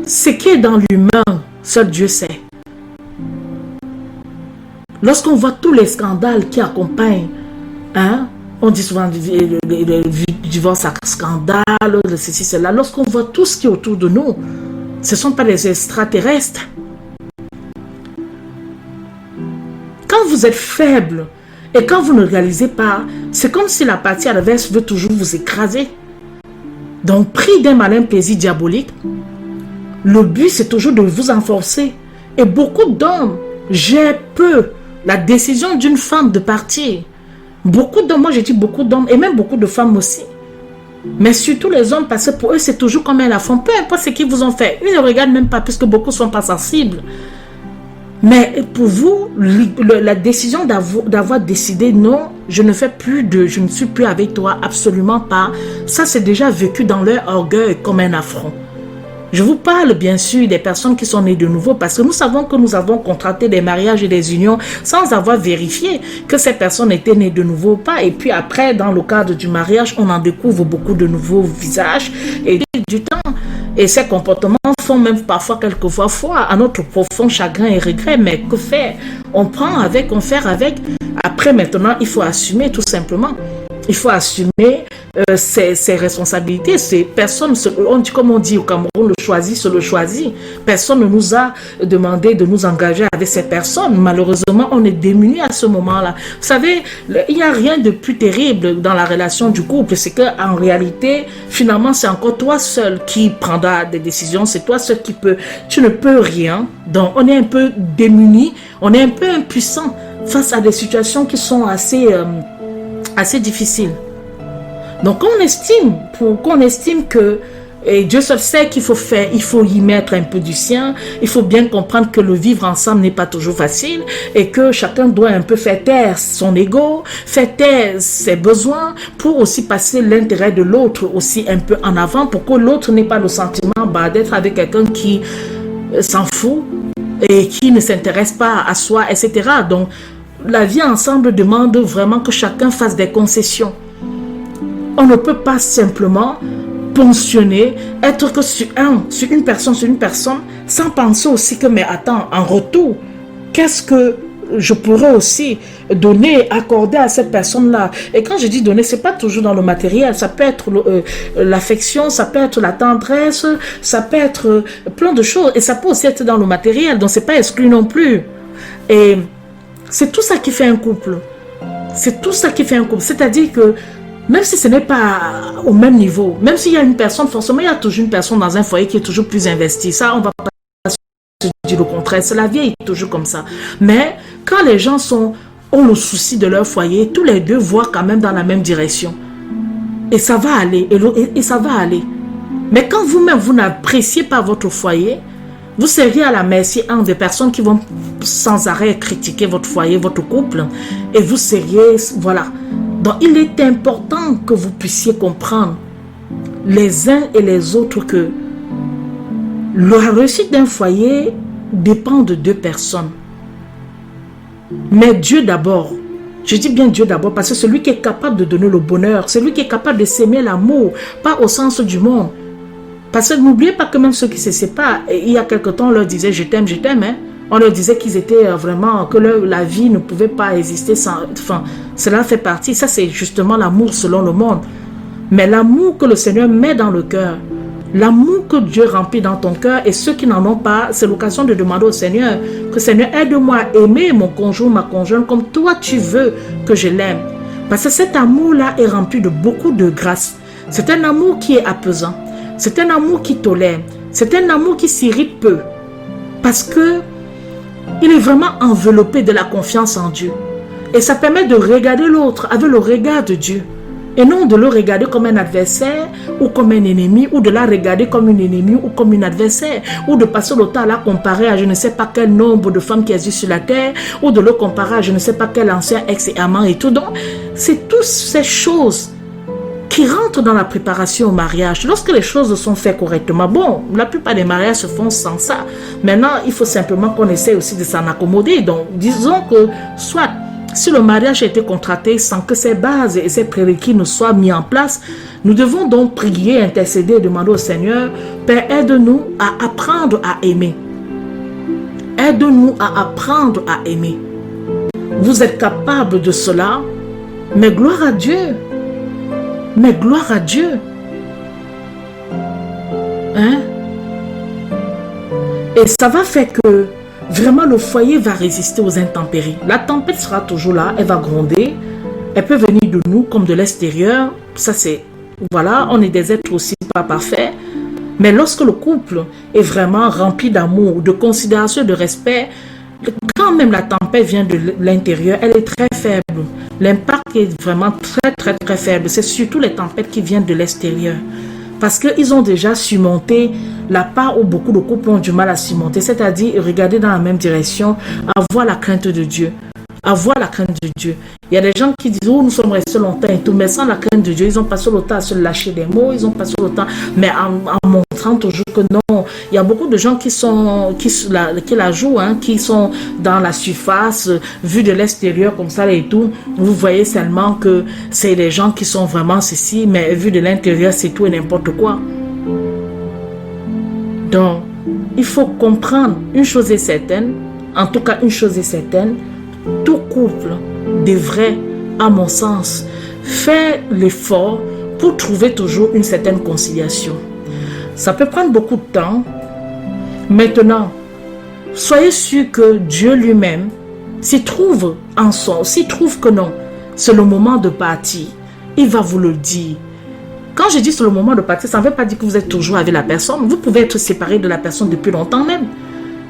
ce qui est dans l'humain, seul Dieu sait. Lorsqu'on voit tous les scandales qui accompagnent, on dit souvent le divorce scandale, ceci, cela. Lorsqu'on voit tout ce qui est autour de nous, ce ne sont pas des extraterrestres. Quand vous êtes faible et quand vous ne réalisez pas, c'est comme si la partie adverse veut toujours vous écraser. Donc, pris d'un malin plaisir diabolique, le but c'est toujours de vous enforcer. Et beaucoup d'hommes gèrent peu la décision d'une femme de partir. Beaucoup d'hommes, moi j'ai dit beaucoup d'hommes et même beaucoup de femmes aussi. Mais surtout les hommes, parce que pour eux c'est toujours comme elles la font. Peu importe ce qu'ils vous ont fait, ils ne regardent même pas puisque beaucoup ne sont pas sensibles. Mais pour vous, la décision d'avoir décidé non, je ne suis plus avec toi, absolument pas. Ça, c'est déjà vécu dans leur orgueil comme un affront. Je vous parle bien sûr des personnes qui sont nées de nouveau parce que nous savons que nous avons contracté des mariages et des unions sans avoir vérifié que ces personnes étaient nées de nouveau ou pas. Et puis après, dans le cadre du mariage, on en découvre beaucoup de nouveaux visages et du temps. Et ces comportements font même parfois quelquefois foi à notre profond chagrin et regret. Mais que faire? On prend avec, on fait avec. Après, maintenant, il faut assumer tout simplement. Il faut assumer ses responsabilités. Personne, comme on dit au Cameroun, le choisi, c'est le choisi. Personne ne nous a demandé de nous engager avec ces personnes. Malheureusement, on est démunis à ce moment-là. Vous savez, il n'y a rien de plus terrible dans la relation du couple. C'est qu'en réalité, finalement, c'est encore toi seul qui prendra des décisions. C'est toi seul qui peut. Tu ne peux rien. Donc, on est un peu démunis. On est un peu impuissant face à des situations qui sont assez difficile. Donc qu'on estime que et Dieu seul sait qu'il faut faire, il faut y mettre un peu du sien, il faut bien comprendre que le vivre ensemble n'est pas toujours facile et que chacun doit un peu faire taire son ego, faire taire ses besoins pour aussi passer l'intérêt de l'autre aussi un peu en avant pour que l'autre n'ait pas le sentiment d'être avec quelqu'un qui s'en fout et qui ne s'intéresse pas à soi, etc. Donc, la vie ensemble demande vraiment que chacun fasse des concessions. On ne peut pas simplement pensionner, être que sur une personne, sans penser aussi que, mais attends, en retour, qu'est-ce que je pourrais aussi donner, accorder à cette personne-là? Et quand je dis donner, c'est pas toujours dans le matériel, ça peut être l'affection, ça peut être la tendresse, ça peut être plein de choses, et ça peut aussi être dans le matériel, donc c'est pas exclu non plus. Et c'est tout ça qui fait un couple. C'est tout ça qui fait un couple. C'est-à-dire que même si ce n'est pas au même niveau, même s'il y a une personne, forcément il y a toujours une personne dans un foyer qui est toujours plus investie. Ça, on va pas se dire le contraire. C'est la vie est toujours comme ça. Mais quand les gens ont le souci de leur foyer, tous les deux voient quand même dans la même direction. Et ça va aller. Et ça va aller. Mais quand vous-même, vous n'appréciez pas votre foyer, vous seriez à la merci des personnes qui vont sans arrêt critiquer votre foyer, votre couple. Et vous seriez, voilà. Donc, il est important que vous puissiez comprendre les uns et les autres que la réussite d'un foyer dépend de deux personnes. Mais Dieu d'abord. Je dis bien Dieu d'abord parce que celui qui est capable de donner le bonheur, celui qui est capable de s'aimer l'amour, pas au sens du monde. Parce que n'oubliez pas que même ceux qui se séparent, il y a quelque temps, on leur disait je t'aime, hein. On leur disait qu'ils étaient vraiment, que la vie ne pouvait pas exister sans... Enfin, cela fait partie, ça c'est justement l'amour selon le monde. Mais l'amour que le Seigneur met dans le cœur, l'amour que Dieu remplit dans ton cœur, et ceux qui n'en ont pas, c'est l'occasion de demander au Seigneur, que Seigneur aide-moi à aimer mon conjoint, ma conjointe, comme toi tu veux que je l'aime. Parce que cet amour-là est rempli de beaucoup de grâce. C'est un amour qui est apaisant. C'est un amour qui tolère. C'est un amour qui s'irrite peu. Parce que il est vraiment enveloppé de la confiance en Dieu. Et ça permet de regarder l'autre avec le regard de Dieu. Et non de le regarder comme un adversaire ou comme un ennemi, ou de la regarder comme une ennemie ou comme une adversaire, ou de passer le temps à la comparer à je ne sais pas quel nombre de femmes qui existent sur la terre, ou de le comparer à je ne sais pas quel ancien ex et amant et tout. Donc, c'est toutes ces choses qui rentrent dans la préparation au mariage. Lorsque les choses sont faites correctement, bon, la plupart des mariages se font sans ça. Maintenant, il faut simplement qu'on essaie aussi de s'en accommoder. Donc, disons que soit, si le mariage a été contracté sans que ses bases et ses prérequis ne soient mis en place, nous devons donc prier, intercéder et demander au Seigneur, Père, aide-nous à apprendre à aimer. Aide-nous à apprendre à aimer. Vous êtes capable de cela, mais gloire à Dieu. Mais gloire à Dieu. Hein? Et ça va faire que vraiment le foyer va résister aux intempéries. La tempête sera toujours là, elle va gronder. Elle peut venir de nous comme de l'extérieur. Ça c'est, voilà, on est des êtres aussi pas parfaits. Mais lorsque le couple est vraiment rempli d'amour, de considération, de respect, quand même la tempête vient de l'intérieur, elle est très faible. L'impact est vraiment très faible. C'est surtout les tempêtes qui viennent de l'extérieur. Parce qu'ils ont déjà surmonté la part où beaucoup de couples ont du mal à surmonter. C'est-à-dire regarder dans la même direction, avoir la crainte de Dieu. Avoir la crainte de Dieu. Il y a des gens qui disent, oh, nous sommes restés longtemps et tout, mais sans la crainte de Dieu, ils ont passé le temps à se lâcher des mots, ils ont passé le temps, mais en montrant toujours que non. Il y a beaucoup de gens qui la jouent, hein, qui sont dans la surface, vu de l'extérieur comme ça et tout. Vous voyez seulement que c'est des gens qui sont vraiment ceci, mais vu de l'intérieur, c'est tout et n'importe quoi. Donc, il faut comprendre, une chose est certaine, en tout cas une chose est certaine, tout couple devrait, à mon sens, faire l'effort pour trouver toujours une certaine conciliation. Ça peut prendre beaucoup de temps. Maintenant, soyez sûr que Dieu lui-même, s'il trouve que non, c'est le moment de partir, il va vous le dire. Quand je dis c'est le moment de partir, ça ne veut pas dire que vous êtes toujours avec la personne. Vous pouvez être séparé de la personne depuis longtemps même.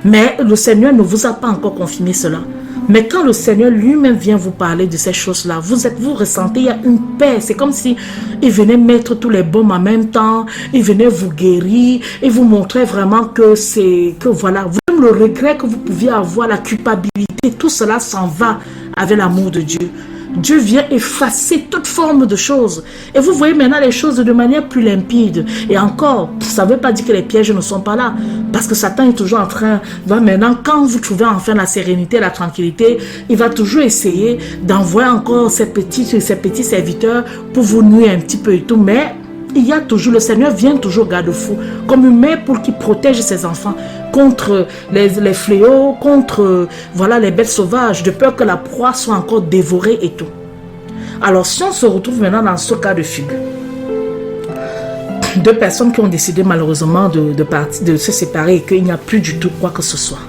Mais le Seigneur ne vous a pas encore confirmé cela. Mais quand le Seigneur lui-même vient vous parler de ces choses-là, vous ressentez, il y a une paix. C'est comme si il venait mettre tous les baumes en même temps, il venait vous guérir, et vous montrer vraiment que voilà, même le regret que vous pouviez avoir, la culpabilité, tout cela s'en va avec l'amour de Dieu. Dieu vient effacer toute forme de choses. Et vous voyez maintenant les choses de manière plus limpide. Et encore, ça ne veut pas dire que les pièges ne sont pas là. Parce que Satan est toujours en train, maintenant, quand vous trouvez enfin la sérénité, la tranquillité, il va toujours essayer d'envoyer encore ces petits serviteurs pour vous nuire un petit peu et tout. Mais il y a toujours, le Seigneur vient toujours garde-fou, comme une mère pour qu'il protège ses enfants contre les fléaux, contre voilà, les bêtes sauvages, de peur que la proie soit encore dévorée et tout. Alors si on se retrouve maintenant dans ce cas de figure, deux personnes qui ont décidé malheureusement de se séparer et qu'il n'y a plus du tout quoi que ce soit.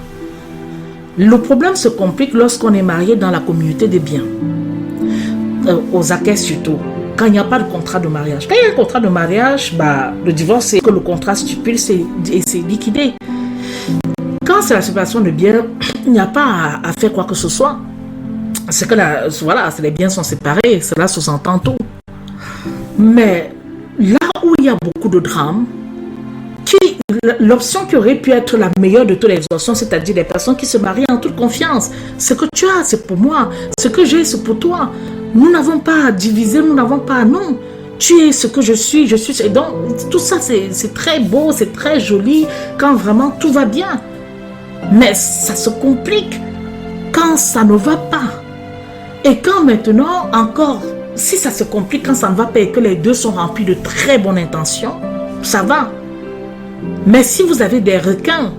Le problème se complique lorsqu'on est marié dans la communauté des biens, aux acquêts surtout. Quand il n'y a pas de contrat de mariage. Quand il y a un contrat de mariage, le divorce, c'est que le contrat stipule, c'est liquidé. Quand c'est la séparation de biens, il n'y a pas à faire quoi que ce soit. C'est que voilà, les biens sont séparés, cela se s'entend tout. Mais là où il y a beaucoup de drames, l'option qui aurait pu être la meilleure de toutes les options, c'est-à-dire les personnes qui se marient en toute confiance. Ce que tu as, c'est pour moi. Ce que j'ai, c'est pour toi. Nous n'avons pas à diviser, nous n'avons pas à non. Tu es ce que je suis. Et donc, tout ça, c'est très beau, c'est très joli quand vraiment tout va bien. Mais ça se complique quand ça ne va pas. Et quand maintenant, encore, si ça se complique, quand ça ne va pas et que les deux sont remplis de très bonnes intentions, ça va. Mais si vous avez des requins,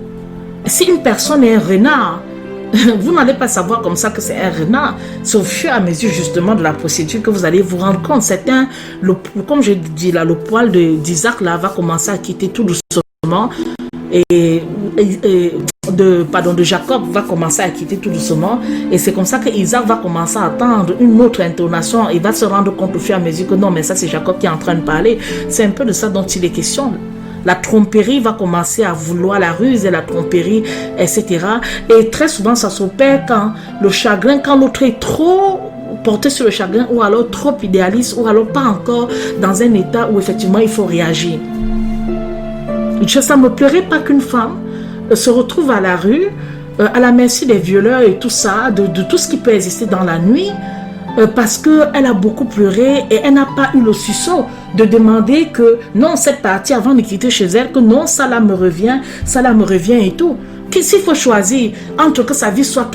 si une personne est un renard, vous n'allez pas savoir comme ça que c'est un renard. C'est au fur et à mesure justement de la procédure que vous allez vous rendre compte. Comme je dis là, le poil d'Isaac là va commencer à quitter tout doucement. De Jacob va commencer à quitter tout doucement. Et c'est comme ça que Isaac va commencer à attendre une autre intonation. Il va se rendre compte au fur et à mesure que non, mais ça c'est Jacob qui est en train de parler. C'est un peu de ça dont il est question. La tromperie va commencer à vouloir la ruse et la tromperie, etc. Et très souvent, ça s'opère quand le chagrin, quand l'autre est trop porté sur le chagrin ou alors trop idéaliste ou alors pas encore dans un état où effectivement il faut réagir. Ça ne me plairait pas qu'une femme se retrouve à la rue, à la merci des violeurs et tout ça, de tout ce qui peut exister dans la nuit, parce qu'elle a beaucoup pleuré et elle n'a pas eu le sursaut de demander que non, cette partie avant de quitter chez elle, que non, ça là me revient et tout. S'il faut choisir entre que sa vie soit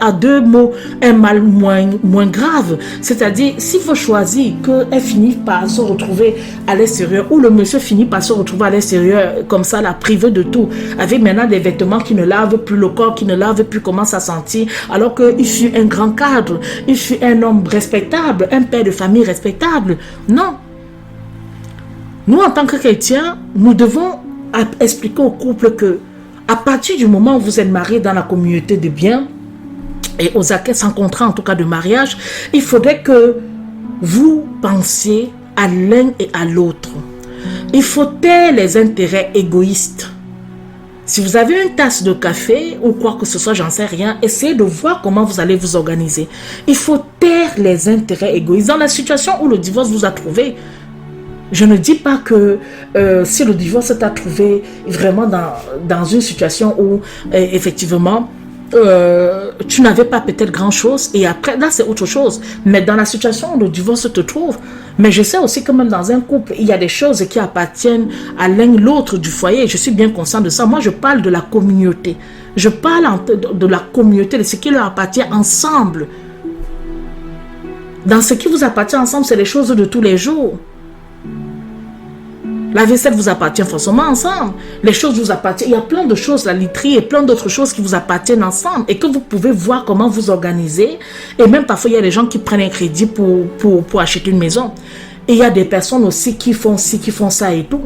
à deux mots, un mal moins grave, c'est-à-dire s'il faut choisir qu'elle finit par se retrouver à l'extérieur ou le monsieur finit par se retrouver à l'extérieur comme ça, la privé de tout, avec maintenant des vêtements qui ne lavent plus, le corps qui ne lave plus, commence à sentir, alors qu'il fut un grand cadre, il fut un homme respectable, un père de famille respectable. Non. Nous, en tant que chrétiens, nous devons expliquer au couple que à partir du moment où vous êtes mariés dans la communauté de biens et aux acquis sans contrat en tout cas de mariage, il faudrait que vous pensiez à l'un et à l'autre. Il faut taire les intérêts égoïstes. Si vous avez une tasse de café ou quoi que ce soit, j'en sais rien, essayez de voir comment vous allez vous organiser. Il faut taire les intérêts égoïstes. Dans la situation où le divorce vous a trouvé, je ne dis pas que si le divorce t'a trouvé vraiment dans une situation où effectivement tu n'avais pas peut-être grand chose et après là c'est autre chose, mais dans la situation où le divorce te trouve, mais je sais aussi que même dans un couple il y a des choses qui appartiennent à l'un l'autre du foyer, je suis bien conscient de ça. Moi je parle de la communauté, je parle de la communauté, de ce qui leur appartient ensemble. Dans ce qui vous appartient ensemble, c'est les choses de tous les jours. La vaisselle vous appartient forcément ensemble. Les choses vous appartiennent. Il y a plein de choses, la literie et plein d'autres choses qui vous appartiennent ensemble et que vous pouvez voir comment vous organiser. Et même parfois, il y a des gens qui prennent un crédit pour acheter une maison. Et il y a des personnes aussi qui font ci, qui font ça et tout.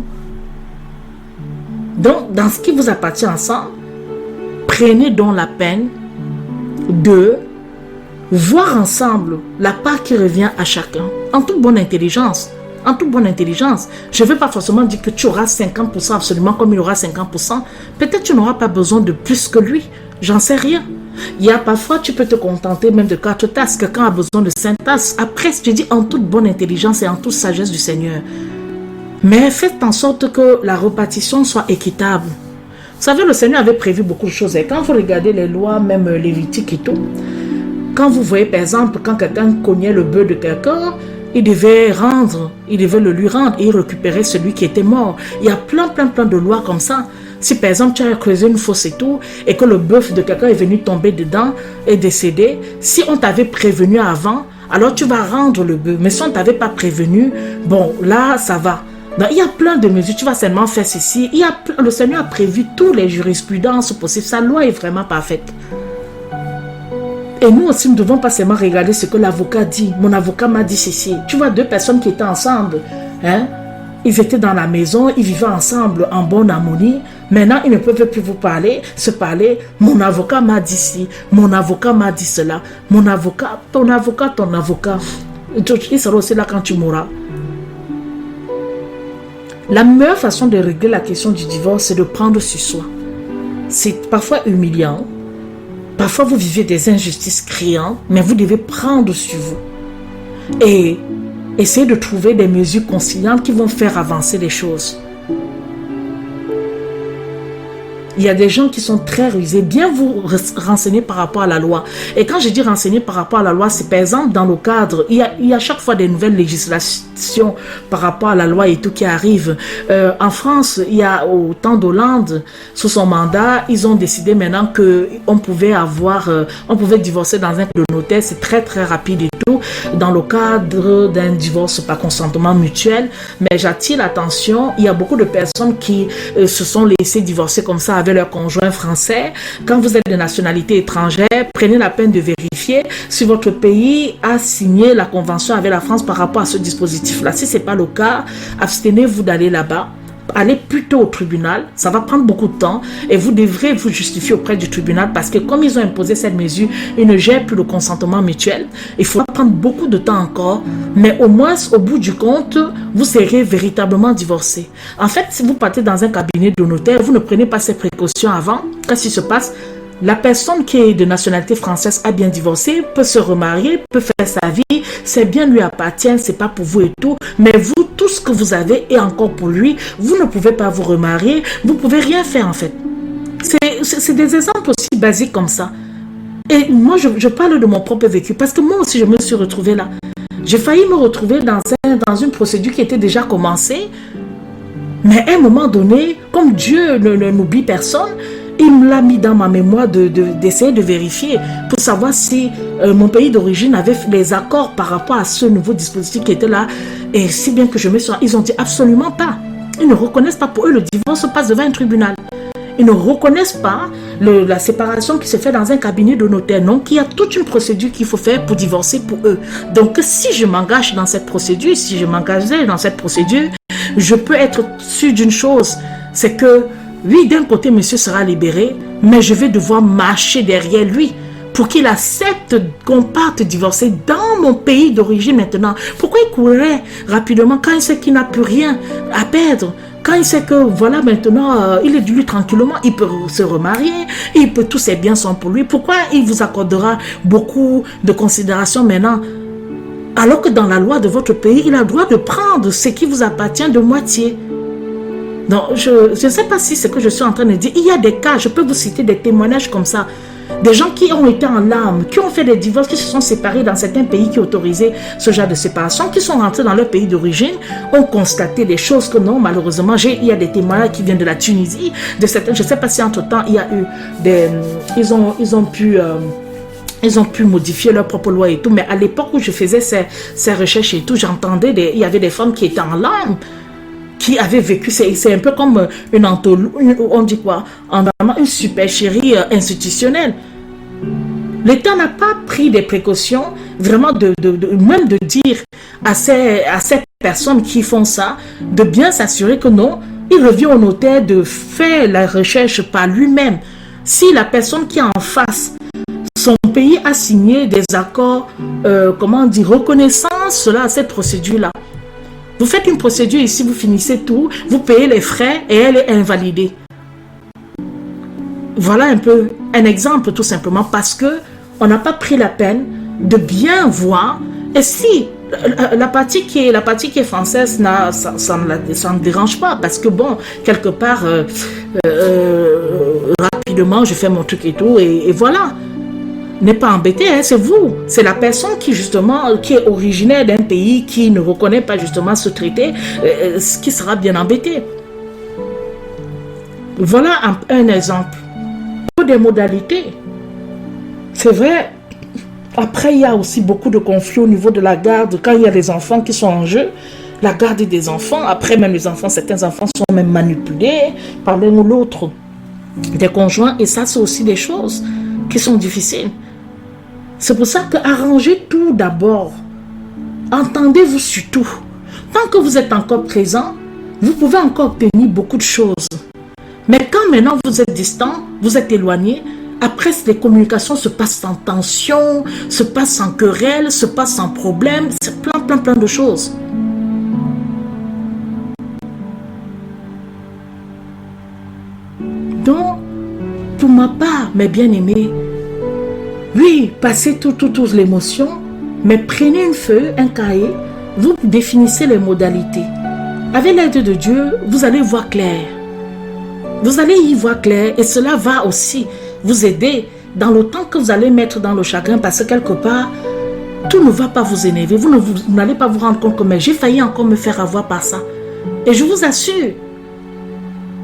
Donc, dans ce qui vous appartient ensemble, prenez donc la peine de voir ensemble la part qui revient à chacun en toute bonne intelligence. En toute bonne intelligence. Je ne veux pas forcément dire que tu auras 50% absolument comme il aura 50%. Peut-être tu n'auras pas besoin de plus que lui. J'en sais rien. Il y a parfois, tu peux te contenter même de 4 tasses. Quelqu'un a besoin de 5 tasses. Après, je dis en toute bonne intelligence et en toute sagesse du Seigneur. Mais faites en sorte que la répartition soit équitable. Vous savez, le Seigneur avait prévu beaucoup de choses. Et quand vous regardez les lois, même Lévitique et tout, quand vous voyez par exemple, quand quelqu'un cognait le bœuf de quelqu'un, il devait le lui rendre et il récupérait celui qui était mort. Il y a plein de lois comme ça. Si par exemple tu as creusé une fosse et tout, et que le bœuf de quelqu'un est venu tomber dedans et décédé, si on t'avait prévenu avant, alors tu vas rendre le bœuf. Mais si on ne t'avait pas prévenu, bon là ça va. Donc, il y a plein de mesures, tu vas seulement faire ceci. Le Seigneur a prévu toutes les jurisprudences possibles. Sa loi est vraiment parfaite. Et nous aussi, nous ne devons pas seulement regarder ce que l'avocat dit. Mon avocat m'a dit ceci. Tu vois, 2 personnes qui étaient ensemble, hein? Ils étaient dans la maison, ils vivaient ensemble en bonne harmonie. Maintenant, ils ne peuvent plus se parler. Mon avocat m'a dit ci, mon avocat m'a dit cela. Mon avocat, ton avocat. Il sera aussi là quand tu mourras. La meilleure façon de régler la question du divorce, c'est de prendre sur soi. C'est parfois humiliant. Parfois, vous vivez des injustices criantes, mais vous devez prendre sur vous. Et essayer de trouver des mesures conciliantes qui vont faire avancer les choses. Il y a des gens qui sont très rusés. Bien vous renseigner par rapport à la loi. Et quand je dis renseigner par rapport à la loi, c'est par exemple dans le cadre, il y a chaque fois des nouvelles législations par rapport à la loi et tout qui arrive. En France, il y a au temps d'Hollande, sous son mandat, ils ont décidé maintenant que on pouvait divorcer dans un de notaire. C'est très très rapide et tout, dans le cadre d'un divorce par consentement mutuel. Mais j'attire l'attention, il y a beaucoup de personnes qui se sont laissées divorcer comme ça avec leur conjoint français. Quand vous êtes de nationalité étrangère, prenez la peine de vérifier si votre pays a signé la convention avec la France par rapport à ce dispositif-là. Si ce n'est pas le cas, abstenez-vous d'aller là-bas. Allez plutôt au tribunal, ça va prendre beaucoup de temps et vous devrez vous justifier auprès du tribunal parce que comme ils ont imposé cette mesure, ils ne gèrent plus le consentement mutuel. Il faudra prendre beaucoup de temps encore, mais au moins au bout du compte, vous serez véritablement divorcé. En fait, si vous partez dans un cabinet de notaire, vous ne prenez pas ces précautions avant. Qu'est-ce qui se passe? La personne qui est de nationalité française a bien divorcé, peut se remarier, peut faire sa vie, ses biens lui appartiennent, c'est pas pour vous et tout, mais vous, tout ce que vous avez est encore pour lui, vous ne pouvez pas vous remarier, vous pouvez rien faire en fait. C'est des exemples aussi basiques comme ça. Et moi, je parle de mon propre vécu, parce que moi aussi, je me suis retrouvée là. J'ai failli me retrouver dans une procédure qui était déjà commencée, mais à un moment donné, comme Dieu n'oublie personne, il me l'a mis dans ma mémoire d'essayer de vérifier pour savoir si mon pays d'origine avait fait les accords par rapport à ce nouveau dispositif qui était là. Et si bien que je me suis... Ils ont dit absolument pas. Ils ne reconnaissent pas. Pour eux, le divorce passe devant un tribunal. Ils ne reconnaissent pas la séparation qui se fait dans un cabinet de notaire. Non, qu'il y a toute une procédure qu'il faut faire pour divorcer pour eux. Donc, si je m'engage dans cette procédure, je peux être sûr d'une chose, c'est que oui, d'un côté, monsieur sera libéré, mais je vais devoir marcher derrière lui pour qu'il accepte qu'on parte divorcer dans mon pays d'origine maintenant. Pourquoi il courrait rapidement quand il sait qu'il n'a plus rien à perdre? Quand il sait que, voilà, maintenant, il est de lui tranquillement, il peut se remarier, tous ses biens sont pour lui. Pourquoi il vous accordera beaucoup de considération maintenant? Alors que dans la loi de votre pays, il a le droit de prendre ce qui vous appartient de moitié. Donc, je ne sais pas si c'est ce que je suis en train de dire. Il y a des cas, je peux vous citer des témoignages comme ça. Des gens qui ont été en larmes, qui ont fait des divorces, qui se sont séparés dans certains pays qui autorisaient ce genre de séparation, qui sont rentrés dans leur pays d'origine, ont constaté des choses que non, malheureusement, il y a des témoignages qui viennent de la Tunisie, de certains, je ne sais pas si entre-temps, il y a eu des... Ils ont pu modifier leur propre loi et tout, mais à l'époque où je faisais ces recherches et tout, j'entendais, il y avait des femmes qui étaient en larmes, qui avait vécu, c'est un peu comme on dit quoi, une supercherie institutionnelle. L'État n'a pas pris des précautions, vraiment même de dire à ces personnes qui font ça, de bien s'assurer que non, il revient au notaire de faire la recherche par lui-même. Si la personne qui est en face, son pays a signé des accords, reconnaissance cela à cette procédure-là. Vous faites une procédure ici, vous finissez tout, vous payez les frais et elle est invalidée. Voilà un peu un exemple tout simplement parce que on n'a pas pris la peine de bien voir. Et si la partie qui est française, ça ne dérange pas parce que bon, quelque part, rapidement, je fais mon truc et tout et voilà. N'est pas embêté, hein, c'est vous. C'est la personne qui justement, qui est originaire d'un pays qui ne reconnaît pas justement ce traité, qui sera bien embêté. Voilà un exemple. Pour des modalités, c'est vrai. Après, il y a aussi beaucoup de conflits au niveau de la garde. Quand il y a des enfants qui sont en jeu, la garde des enfants, après même les enfants, certains enfants sont même manipulés par l'un ou l'autre des conjoints. Et ça, c'est aussi des choses qui sont difficiles. C'est pour ça que arrangez tout d'abord. Entendez-vous surtout. Tant que vous êtes encore présent, vous pouvez encore obtenir beaucoup de choses. Mais quand maintenant vous êtes distant, vous êtes éloigné, après les communications se passent en tension, se passent en querelle, se passent en problème, c'est plein de choses. Donc, pour ma part, mes bien-aimés, oui, passez toute l'émotion, mais prenez une feuille, un cahier, vous définissez les modalités. Avec l'aide de Dieu, vous allez voir clair. Vous allez y voir clair et cela va aussi vous aider dans le temps que vous allez mettre dans le chagrin parce que quelque part, tout ne va pas vous énerver. Vous n'allez pas vous rendre compte que mais j'ai failli encore me faire avoir par ça. Et je vous assure,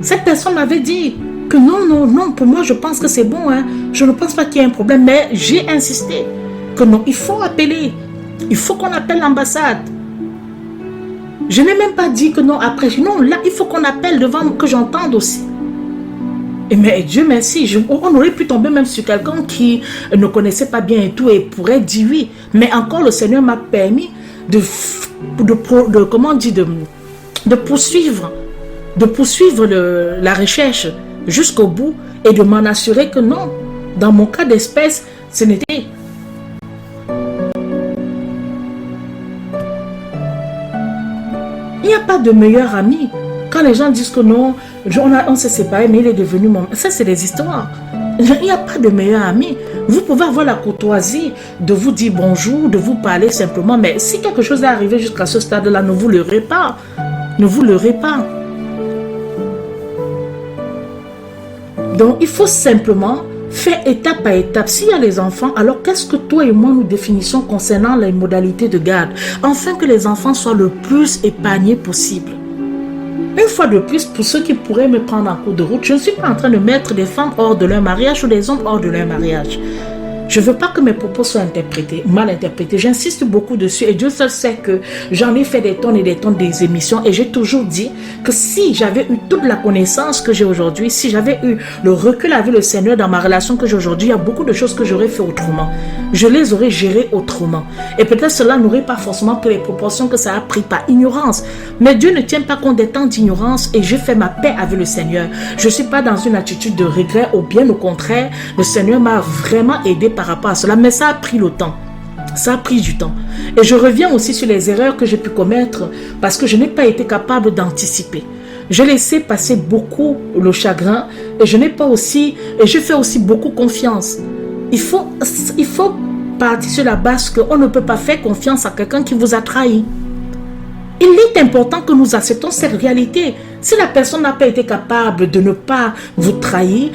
cette personne m'avait dit que non, non, non, pour moi je pense que c'est bon. Hein. Je ne pense pas qu'il y ait un problème, mais j'ai insisté que non, il faut appeler. Il faut qu'on appelle l'ambassade. Je n'ai même pas dit que non après. Non, là, il faut qu'on appelle devant que j'entende aussi. Et mais Dieu merci, on aurait pu tomber même sur quelqu'un qui ne connaissait pas bien et tout et pourrait dire oui. Mais encore le Seigneur m'a permis de poursuivre la recherche jusqu'au bout et de m'en assurer que non, dans mon cas d'espèce, ce n'était... Il n'y a pas de meilleur ami. Quand les gens disent que non, on s'est séparés, mais il est devenu mon... Ça, c'est des histoires. Il n'y a pas de meilleur ami. Vous pouvez avoir la courtoisie de vous dire bonjour, de vous parler simplement, mais si quelque chose est arrivé jusqu'à ce stade-là, ne vous leurrez pas. Ne vous leurrez pas. Donc, il faut simplement faire étape par étape. S'il y a les enfants, alors qu'est-ce que toi et moi nous définissons concernant les modalités de garde, afin que les enfants soient le plus épargnés possible. Une fois de plus, pour ceux qui pourraient me prendre en cours de route, je ne suis pas en train de mettre des femmes hors de leur mariage ou des hommes hors de leur mariage. Je ne veux pas que mes propos soient mal interprétés. J'insiste beaucoup dessus et Dieu seul sait que j'en ai fait des tonnes et des tonnes des émissions et j'ai toujours dit que si j'avais eu toute la connaissance que j'ai aujourd'hui, si j'avais eu le recul avec le Seigneur dans ma relation que j'ai aujourd'hui, il y a beaucoup de choses que j'aurais fait autrement. Je les aurais gérées autrement. Et peut-être cela n'aurait pas forcément que les proportions que ça a pris par ignorance. Mais Dieu ne tient pas compte des temps d'ignorance et je fais ma paix avec le Seigneur. Je ne suis pas dans une attitude de regret ou bien au contraire, le Seigneur m'a vraiment aidé par rapport à cela, mais ça a pris le temps. Ça a pris du temps. Et je reviens aussi sur les erreurs que j'ai pu commettre parce que je n'ai pas été capable d'anticiper. Je laissé passer beaucoup le chagrin et je fais aussi beaucoup confiance. Il faut partir sur la base qu'on ne peut pas faire confiance à quelqu'un qui vous a trahi. Il est important que nous acceptons cette réalité. Si la personne n'a pas été capable de ne pas vous trahir,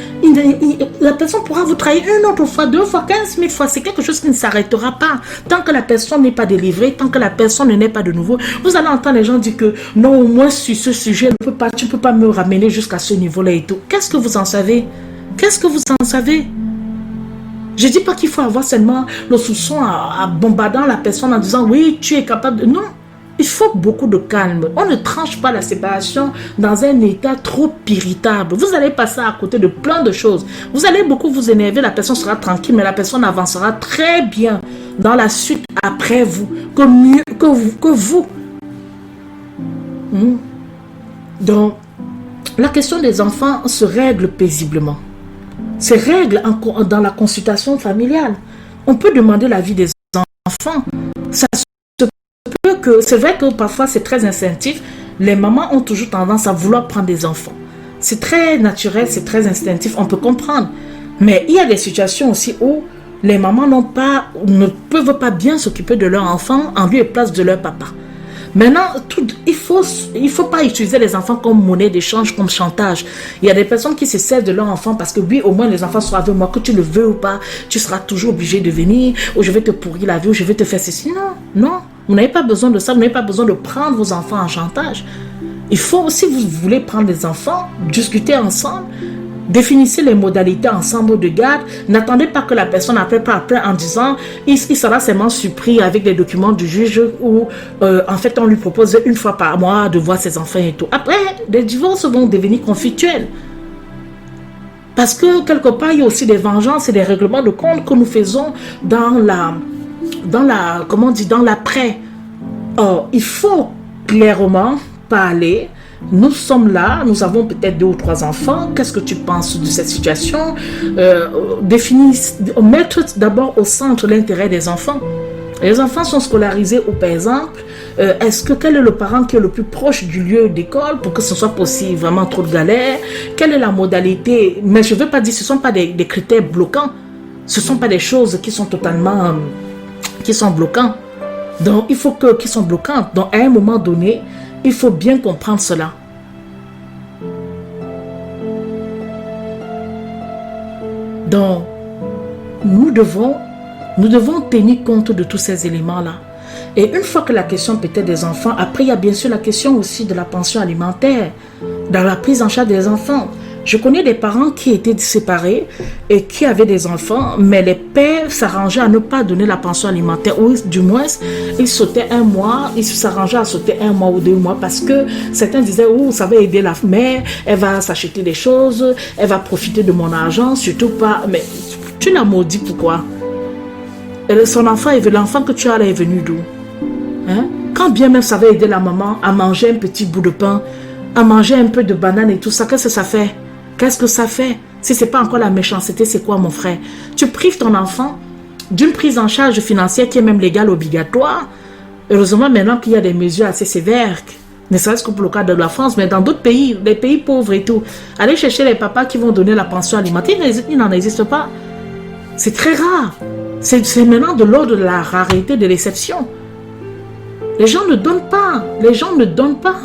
la personne pourra vous trahir une autre fois, 2 fois, 15 000 fois. C'est quelque chose qui ne s'arrêtera pas. Tant que la personne n'est pas délivrée, tant que la personne ne naît pas de nouveau, vous allez entendre les gens dire que non, au moins sur ce sujet, tu ne peux pas me ramener jusqu'à ce niveau-là et tout. Qu'est-ce que vous en savez? Qu'est-ce que vous en savez? Je ne dis pas qu'il faut avoir seulement le soupçon à bombardant la personne en disant oui, tu es capable de... Non. Il faut beaucoup de calme. On ne tranche pas la séparation dans un état trop irritable. Vous allez passer à côté de plein de choses. Vous allez beaucoup vous énerver, la personne sera tranquille, mais la personne avancera très bien dans la suite après vous, mieux que vous. Donc, la question des enfants se règle paisiblement. Se règle dans la consultation familiale. On peut demander l'avis des enfants. Ça c'est vrai que parfois c'est très instinctif. Les mamans ont toujours tendance à vouloir prendre des enfants. C'est très naturel, c'est très instinctif, on peut comprendre. Mais il y a des situations aussi où les mamans ne peuvent pas bien s'occuper de leur enfant en lieu et place de leur papa. Maintenant, il faut pas utiliser les enfants comme monnaie d'échange, comme chantage. Il y a des personnes qui se servent de leurs enfants parce que oui, au moins les enfants sont avec moi, que tu le veux ou pas, tu seras toujours obligé de venir, ou je vais te pourrir la vie, ou je vais te faire ceci. Non, non, vous n'avez pas besoin de ça, vous n'avez pas besoin de prendre vos enfants en chantage. Il faut, si vous voulez prendre des enfants, discuter ensemble, définissez les modalités ensemble de garde. N'attendez pas que la personne appelle pas après en disant il sera seulement surpris avec les documents du juge ou en fait on lui propose une fois par mois de voir ses enfants et tout. Après, les divorces vont devenir conflictuels. Parce que quelque part, il y a aussi des vengeances et des règlements de compte que nous faisons dans l'après. Or, il faut clairement parler. Nous sommes là, nous avons peut-être 2 ou 3 enfants. Qu'est-ce que tu penses de cette situation? Mettre d'abord au centre l'intérêt des enfants. Les enfants sont scolarisés où, par exemple, quel est le parent qui est le plus proche du lieu d'école pour que ce soit possible vraiment trop de galères? Quelle est la modalité? Mais je ne veux pas dire, ce ne sont pas des critères bloquants. Ce ne sont pas des choses qui sont totalement... qui sont bloquants. Donc, il faut qui sont bloquantes. Donc, à un moment donné, il faut bien comprendre cela. Donc, nous devons tenir compte de tous ces éléments-là. Et une fois que la question peut-être des enfants, après il y a bien sûr la question aussi de la pension alimentaire, dans la prise en charge des enfants. Je connais des parents qui étaient séparés et qui avaient des enfants, mais les pères s'arrangeaient à ne pas donner la pension alimentaire, ou du moins, ils sautaient un mois, ils s'arrangeaient à sauter 1 mois ou 2 mois, parce que certains disaient, oh, ça va aider la mère, elle va s'acheter des choses, elle va profiter de mon argent, surtout pas, mais tu l'as maudit, pourquoi? Son enfant, l'enfant que tu as là est venu d'où? Hein? Quand bien même ça va aider la maman à manger un petit bout de pain, à manger un peu de banane et tout ça, qu'est-ce que ça fait? Qu'est-ce que ça fait? Si ce n'est pas encore la méchanceté, c'est quoi, mon frère? Tu prives ton enfant d'une prise en charge financière qui est même légale, obligatoire. Heureusement maintenant qu'il y a des mesures assez sévères, ne serait-ce que pour le cas de la France, mais dans d'autres pays, les pays pauvres et tout. Allez chercher les papas qui vont donner la pension alimentaire, il n'en existe pas. C'est très rare. C'est maintenant de l'ordre de la rareté, de l'exception. Les gens ne donnent pas. Les gens ne donnent pas.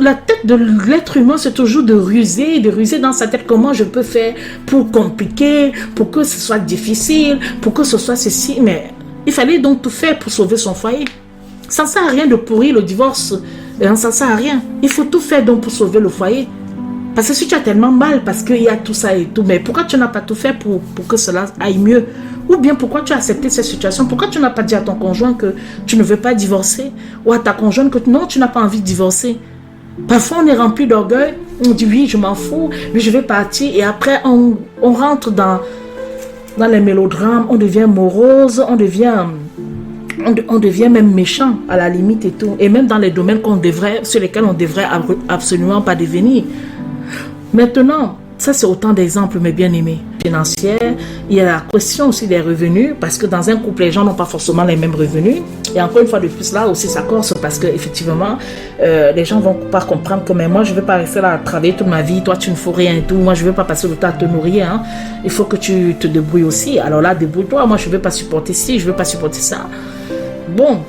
La tête de l'être humain, c'est toujours de ruser dans sa tête comment je peux faire pour compliquer, pour que ce soit difficile, pour que ce soit ceci. Mais il fallait donc tout faire pour sauver son foyer. Ça ne sert à rien de pourrir le divorce. Ça ne sert à rien. Il faut tout faire donc pour sauver le foyer. Parce que si tu as tellement mal, parce qu'il y a tout ça et tout, mais pourquoi tu n'as pas tout fait pour que cela aille mieux? Ou bien pourquoi tu as accepté cette situation? Pourquoi tu n'as pas dit à ton conjoint que tu ne veux pas divorcer? Ou à ta conjointe que non, tu n'as pas envie de divorcer? Parfois on est rempli d'orgueil, on dit oui, je m'en fous, oui, je vais partir. Et après on rentre dans les mélodrames, on devient morose, on devient même méchant à la limite et tout. Et même dans les domaines sur lesquels on devrait absolument pas devenir. Maintenant, ça c'est autant d'exemples, mes bien-aimés. Financière, il y a la question aussi des revenus, parce que dans un couple, les gens n'ont pas forcément les mêmes revenus. Et encore une fois de plus, là aussi ça corse, parce que effectivement, les gens vont pas comprendre que mais moi je ne veux pas rester là à travailler toute ma vie, toi tu ne fais rien et tout, moi je ne veux pas passer le temps à te nourrir, hein. Il faut que tu te débrouilles aussi. Alors là, débrouille-toi, moi je ne veux pas supporter ci, je ne veux pas supporter ça. Bon,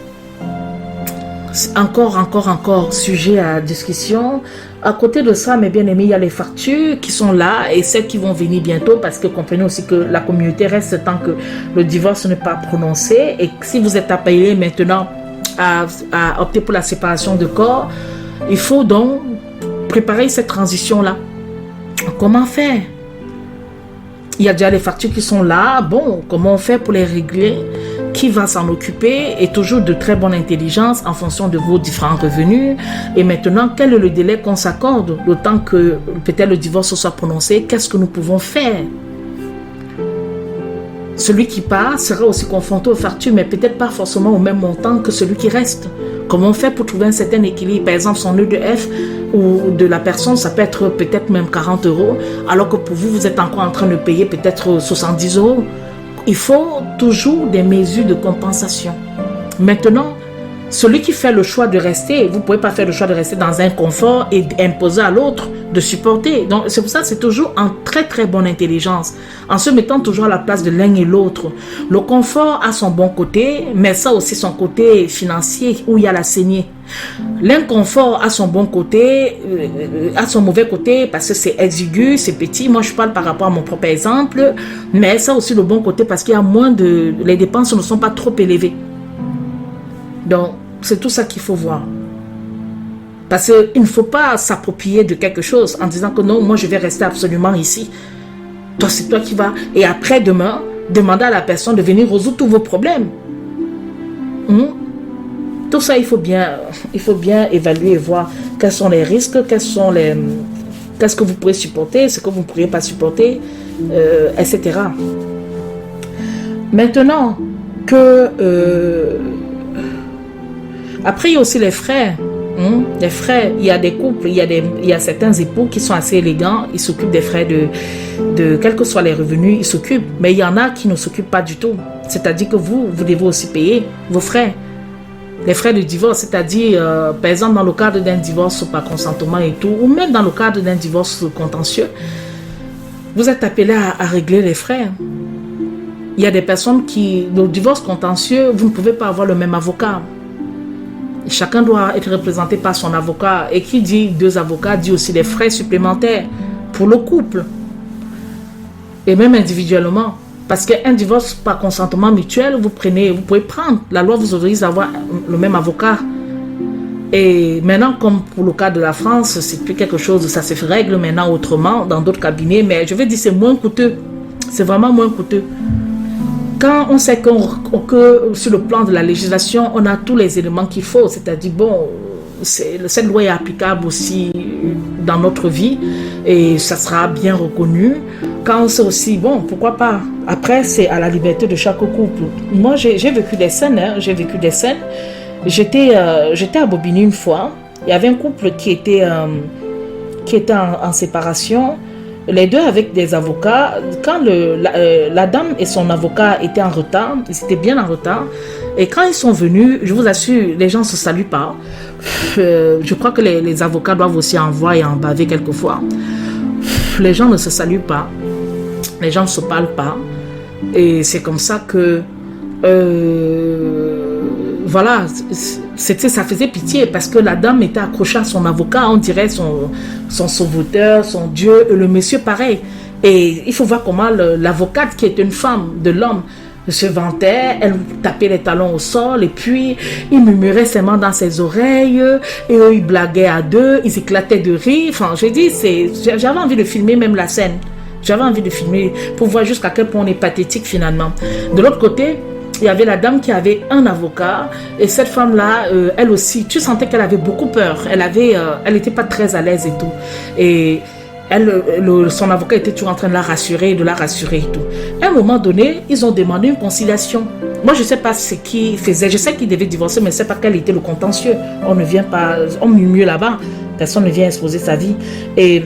encore sujet à discussion. À côté de ça, mes bien-aimés, il y a les factures qui sont là et celles qui vont venir bientôt, parce que comprenez aussi que la communauté reste tant que le divorce n'est pas prononcé. Et si vous êtes appelé maintenant à opter pour la séparation de corps, il faut donc préparer cette transition-là. Comment faire? Il y a déjà les factures qui sont là. Bon, comment on fait pour les régler? Qui va s'en occuper? Et toujours de très bonne intelligence en fonction de vos différents revenus. Et maintenant, quel est le délai qu'on s'accorde? Le temps que peut-être le divorce soit prononcé, qu'est-ce que nous pouvons faire? Celui qui part sera aussi confronté aux factures, mais peut-être pas forcément au même montant que celui qui reste. Comment on fait pour trouver un certain équilibre? Par exemple, son EDF ou de la personne, ça peut être peut-être même 40 €, alors que pour vous, vous êtes encore en train de payer peut-être 70 €. Il faut toujours des mesures de compensation. Maintenant, celui qui fait le choix de rester, vous ne pouvez pas faire le choix de rester dans un confort et imposer à l'autre de supporter. Donc, c'est pour ça que c'est toujours en très très bonne intelligence, en se mettant toujours à la place de l'un et l'autre. Le confort a son bon côté, mais ça aussi son côté financier où il y a la saignée. L'inconfort a son bon côté, a son mauvais côté parce que c'est exigu, c'est petit. Moi, je parle par rapport à mon propre exemple, mais ça aussi le bon côté parce qu'il y a moins de... Les dépenses ne sont pas trop élevées. Donc, c'est tout ça qu'il faut voir. Parce qu'il ne faut pas s'approprier de quelque chose en disant que non, moi je vais rester absolument ici. Toi, c'est toi qui vas. Et après, demain, demander à la personne de venir résoudre tous vos problèmes. Tout ça, il faut bien évaluer et voir quels sont les risques, qu'est-ce que vous pourrez supporter, ce que vous ne pourriez pas supporter, etc. Maintenant que... après, il y a aussi les frères. Les frères, il y a des couples, il y a certains époux qui sont assez élégants, ils s'occupent des frais de quels que soient les revenus, ils s'occupent. Mais il y en a qui ne s'occupent pas du tout. C'est-à-dire que vous devez aussi payer vos frais. Les frais de divorce, c'est-à-dire, par exemple, dans le cadre d'un divorce par consentement et tout, ou même dans le cadre d'un divorce contentieux, vous êtes appelé à régler les frais. Il y a des personnes qui, le divorce contentieux, vous ne pouvez pas avoir le même avocat. Chacun doit être représenté par son avocat. Et qui dit 2 avocats dit aussi les frais supplémentaires pour le couple. et même individuellement. Parce qu'un divorce par consentement mutuel, vous pouvez prendre. La loi vous autorise à avoir le même avocat. Et maintenant, comme pour le cas de la France, c'est plus quelque chose, ça se règle maintenant autrement dans d'autres cabinets, mais je veux dire, c'est moins coûteux. C'est vraiment moins coûteux. Quand on sait que sur le plan de la législation, on a tous les éléments qu'il faut, c'est-à-dire, bon, cette loi est applicable aussi dans notre vie et ça sera bien reconnu. Quand on sait aussi, bon, pourquoi pas. Après, c'est à la liberté de chaque couple. Moi, j'ai vécu des scènes, J'étais à Bobigny une fois. Il y avait un couple qui était en séparation. Les deux avec des avocats. Quand la dame et son avocat étaient en retard, ils étaient bien en retard. Et quand ils sont venus, je vous assure, les gens ne se saluent pas. Je crois que les avocats doivent aussi en voir et en baver quelquefois. Les gens ne se saluent pas. Les gens ne se parlent pas. Et c'est comme ça que... voilà, ça faisait pitié parce que la dame était accrochée à son avocat, on dirait son sauveteur, son Dieu, et le monsieur pareil. Et il faut voir comment l'avocate qui est une femme de l'homme se vantait, elle tapait les talons au sol et puis il murmurait ses mains dans ses oreilles et eux ils blaguaient à deux, ils éclataient de rire. Enfin, j'ai dit, j'avais envie de filmer même la scène. J'avais envie de filmer pour voir jusqu'à quel point on est pathétique finalement. De l'autre côté, il y avait la dame qui avait un avocat et cette femme-là, elle aussi, tu sentais qu'elle avait beaucoup peur. Elle n'était pas très à l'aise et tout. Et son avocat était toujours en train de la rassurer et tout. À un moment donné, ils ont demandé une conciliation. Moi, je ne sais pas ce qu'ils faisaient. Je sais qu'ils devaient divorcer, mais je ne sais pas quel était le contentieux. On ne vient pas, on murmure là-bas. Personne ne vient exposer sa vie. Et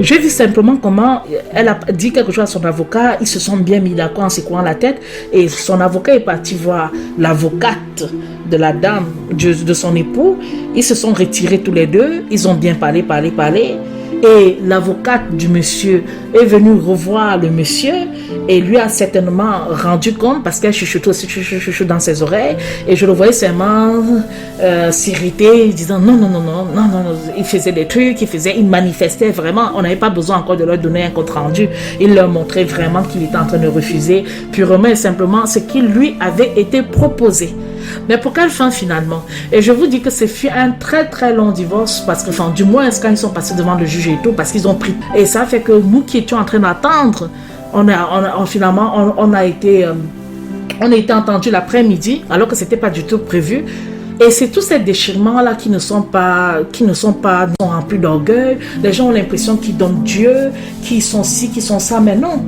j'ai vu simplement comment elle a dit quelque chose à son avocat. Ils se sont bien mis d'accord en secouant la tête. Et son avocat est parti voir l'avocate de la dame, de son époux. Ils se sont retirés tous les deux. Ils ont bien parlé. Et l'avocate du monsieur est venue revoir le monsieur et lui a certainement rendu compte parce qu'elle chuchotait dans ses oreilles et je le voyais seulement s'irriter disant non, il faisait des trucs, il manifestait vraiment, on n'avait pas besoin encore de leur donner un compte rendu, il leur montrait vraiment qu'il était en train de refuser purement et simplement ce qui lui avait été proposé. Mais pour quelle fin finalement? Et je vous dis que ce fut un très très long divorce parce que, enfin, du moins quand ils sont passés devant le juge et tout, parce qu'ils ont pris. Et ça fait que nous qui étions en train d'attendre, on a été entendus l'après-midi alors que c'était pas du tout prévu. Et c'est tous ces déchirements-là qui ne sont pas remplis d'orgueil. Les gens ont l'impression qu'ils donnent Dieu, qu'ils sont ci, qu'ils sont ça, mais non.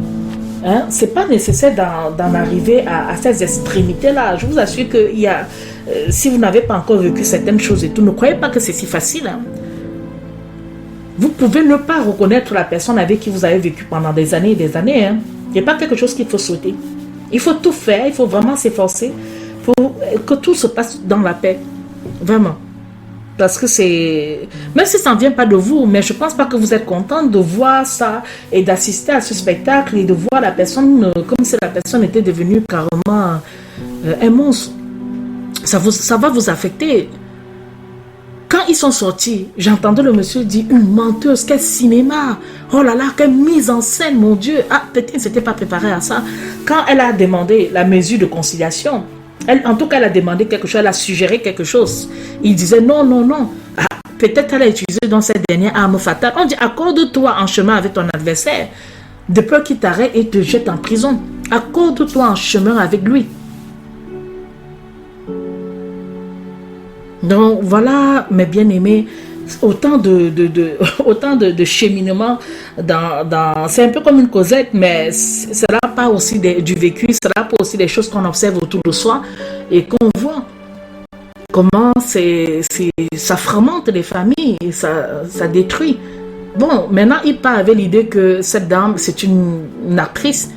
Hein? C'est pas nécessaire d'en arriver à ces extrémités-là. Je vous assure que si vous n'avez pas encore vécu certaines choses et tout, ne croyez pas que c'est si facile. Hein? Vous pouvez ne pas reconnaître la personne avec qui vous avez vécu pendant des années et des années. Hein? Il n'y a pas quelque chose qu'il faut souhaiter. Il faut tout faire, il faut vraiment s'efforcer pour que tout se passe dans la paix. Vraiment. Parce que même si ça ne vient pas de vous, mais je ne pense pas que vous êtes content de voir ça et d'assister à ce spectacle et de voir la personne comme si la personne était devenue carrément un monstre. Ça va vous affecter. Quand ils sont sortis, j'entendais le monsieur dire une menteuse, quel cinéma, oh là là, quelle mise en scène, mon Dieu. Ah, peut-être qu'il ne s'était pas préparé à ça. Quand elle a demandé la mesure de conciliation, en tout cas, elle a demandé quelque chose, elle a suggéré quelque chose. Il disait non. Ah, peut-être elle a utilisé dans cette dernière arme fatale. On dit accorde-toi en chemin avec ton adversaire, de peur qu'il t'arrête et te jette en prison. Accorde-toi en chemin avec lui. Donc voilà, mes bien-aimés, autant de cheminement c'est un peu comme une causette, mais cela part aussi du vécu, cela part aussi des choses qu'on observe autour de soi et qu'on voit comment ça fragmente les familles, ça détruit. Bon, maintenant il part avec l'idée que cette dame c'est une actrice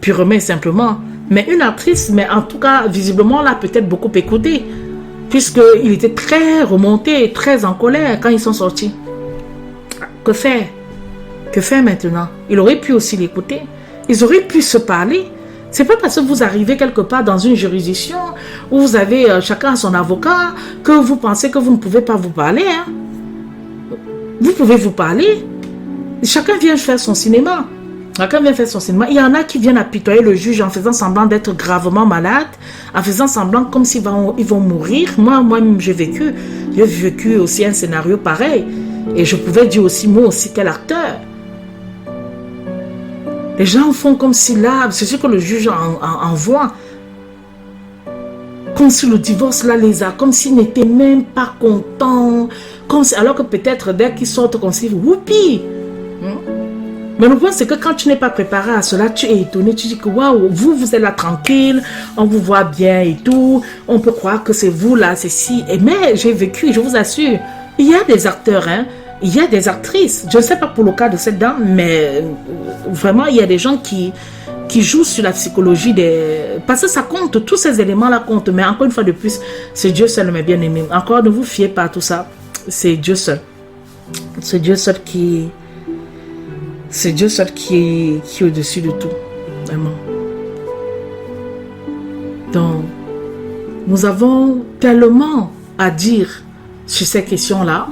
purement et simplement, mais une actrice, mais en tout cas visiblement là peut-être beaucoup écoutée, puisqu'il était très remonté, très en colère quand ils sont sortis. Que faire? Que faire maintenant? Il aurait pu aussi l'écouter. Ils auraient pu se parler. C'est pas parce que vous arrivez quelque part dans une juridiction où vous avez chacun son avocat que vous pensez que vous ne pouvez pas vous parler. Hein? Vous pouvez vous parler. Chacun vient faire son cinéma. Quelqu'un vient faire son cinéma. Il y en a qui viennent apitoyer le juge en faisant semblant d'être gravement malade, en faisant semblant comme s'ils vont mourir. Moi-même, j'ai vécu aussi un scénario pareil. Et je pouvais dire aussi, moi aussi, tel acteur. Les gens font comme si là, c'est sûr que le juge en voit. Comme si le divorce là les a, comme s'ils n'étaient même pas contents. Alors que peut-être dès qu'ils sortent comme si, whoopi. Mais le point, c'est que quand tu n'es pas préparé à cela, tu es étonné, tu dis que waouh, vous êtes là tranquille, on vous voit bien et tout, on peut croire que c'est vous là, c'est si. Mais j'ai vécu, je vous assure, il y a des acteurs, hein, il y a des actrices. Je ne sais pas pour le cas de cette dame, mais vraiment, il y a des gens qui jouent sur la psychologie des... Parce que ça compte, tous ces éléments-là comptent, mais encore une fois de plus, c'est Dieu seul, mes bien-aimés. Encore, ne vous fiez pas à tout ça, c'est Dieu seul. C'est Dieu seul qui... C'est Dieu seul qui est au-dessus de tout. Vraiment. Donc, nous avons tellement à dire sur ces questions-là.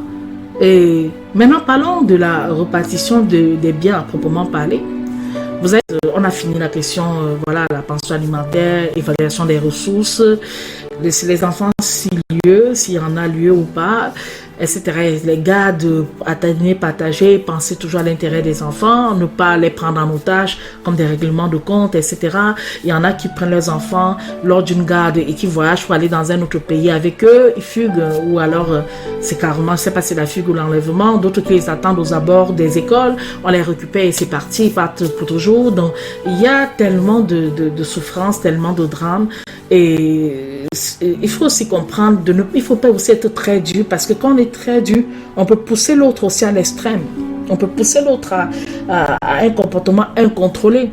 Et maintenant, parlons de la répartition des biens à proprement parler. On a fini la question, voilà, la pension alimentaire, évaluation des ressources, les enfants, s'il y en a lieu ou pas, etc. Les gardes, atteindre, partager, penser toujours à l'intérêt des enfants, ne pas les prendre en otage comme des règlements de compte, etc. Il y en a qui prennent leurs enfants lors d'une garde et qui voyagent pour aller dans un autre pays avec eux, ils fuguent, ou alors c'est carrément, je ne sais pas si c'est la fugue ou l'enlèvement, d'autres qui les attendent aux abords des écoles, on les récupère et c'est parti, ils partent pour toujours. Donc il y a tellement de souffrances, tellement de drames. Et il faut aussi comprendre, il ne faut pas aussi être très dur, parce que quand on est très dur, on peut pousser l'autre aussi à l'extrême. On peut pousser l'autre à un comportement incontrôlé.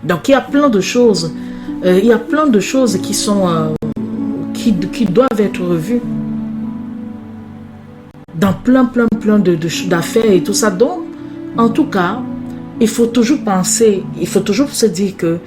Donc il y a plein de choses. Il y a plein de choses qui sont qui doivent être revues. Dans plein d'affaires et tout ça. Donc, en tout cas, il faut toujours penser, il faut toujours se dire que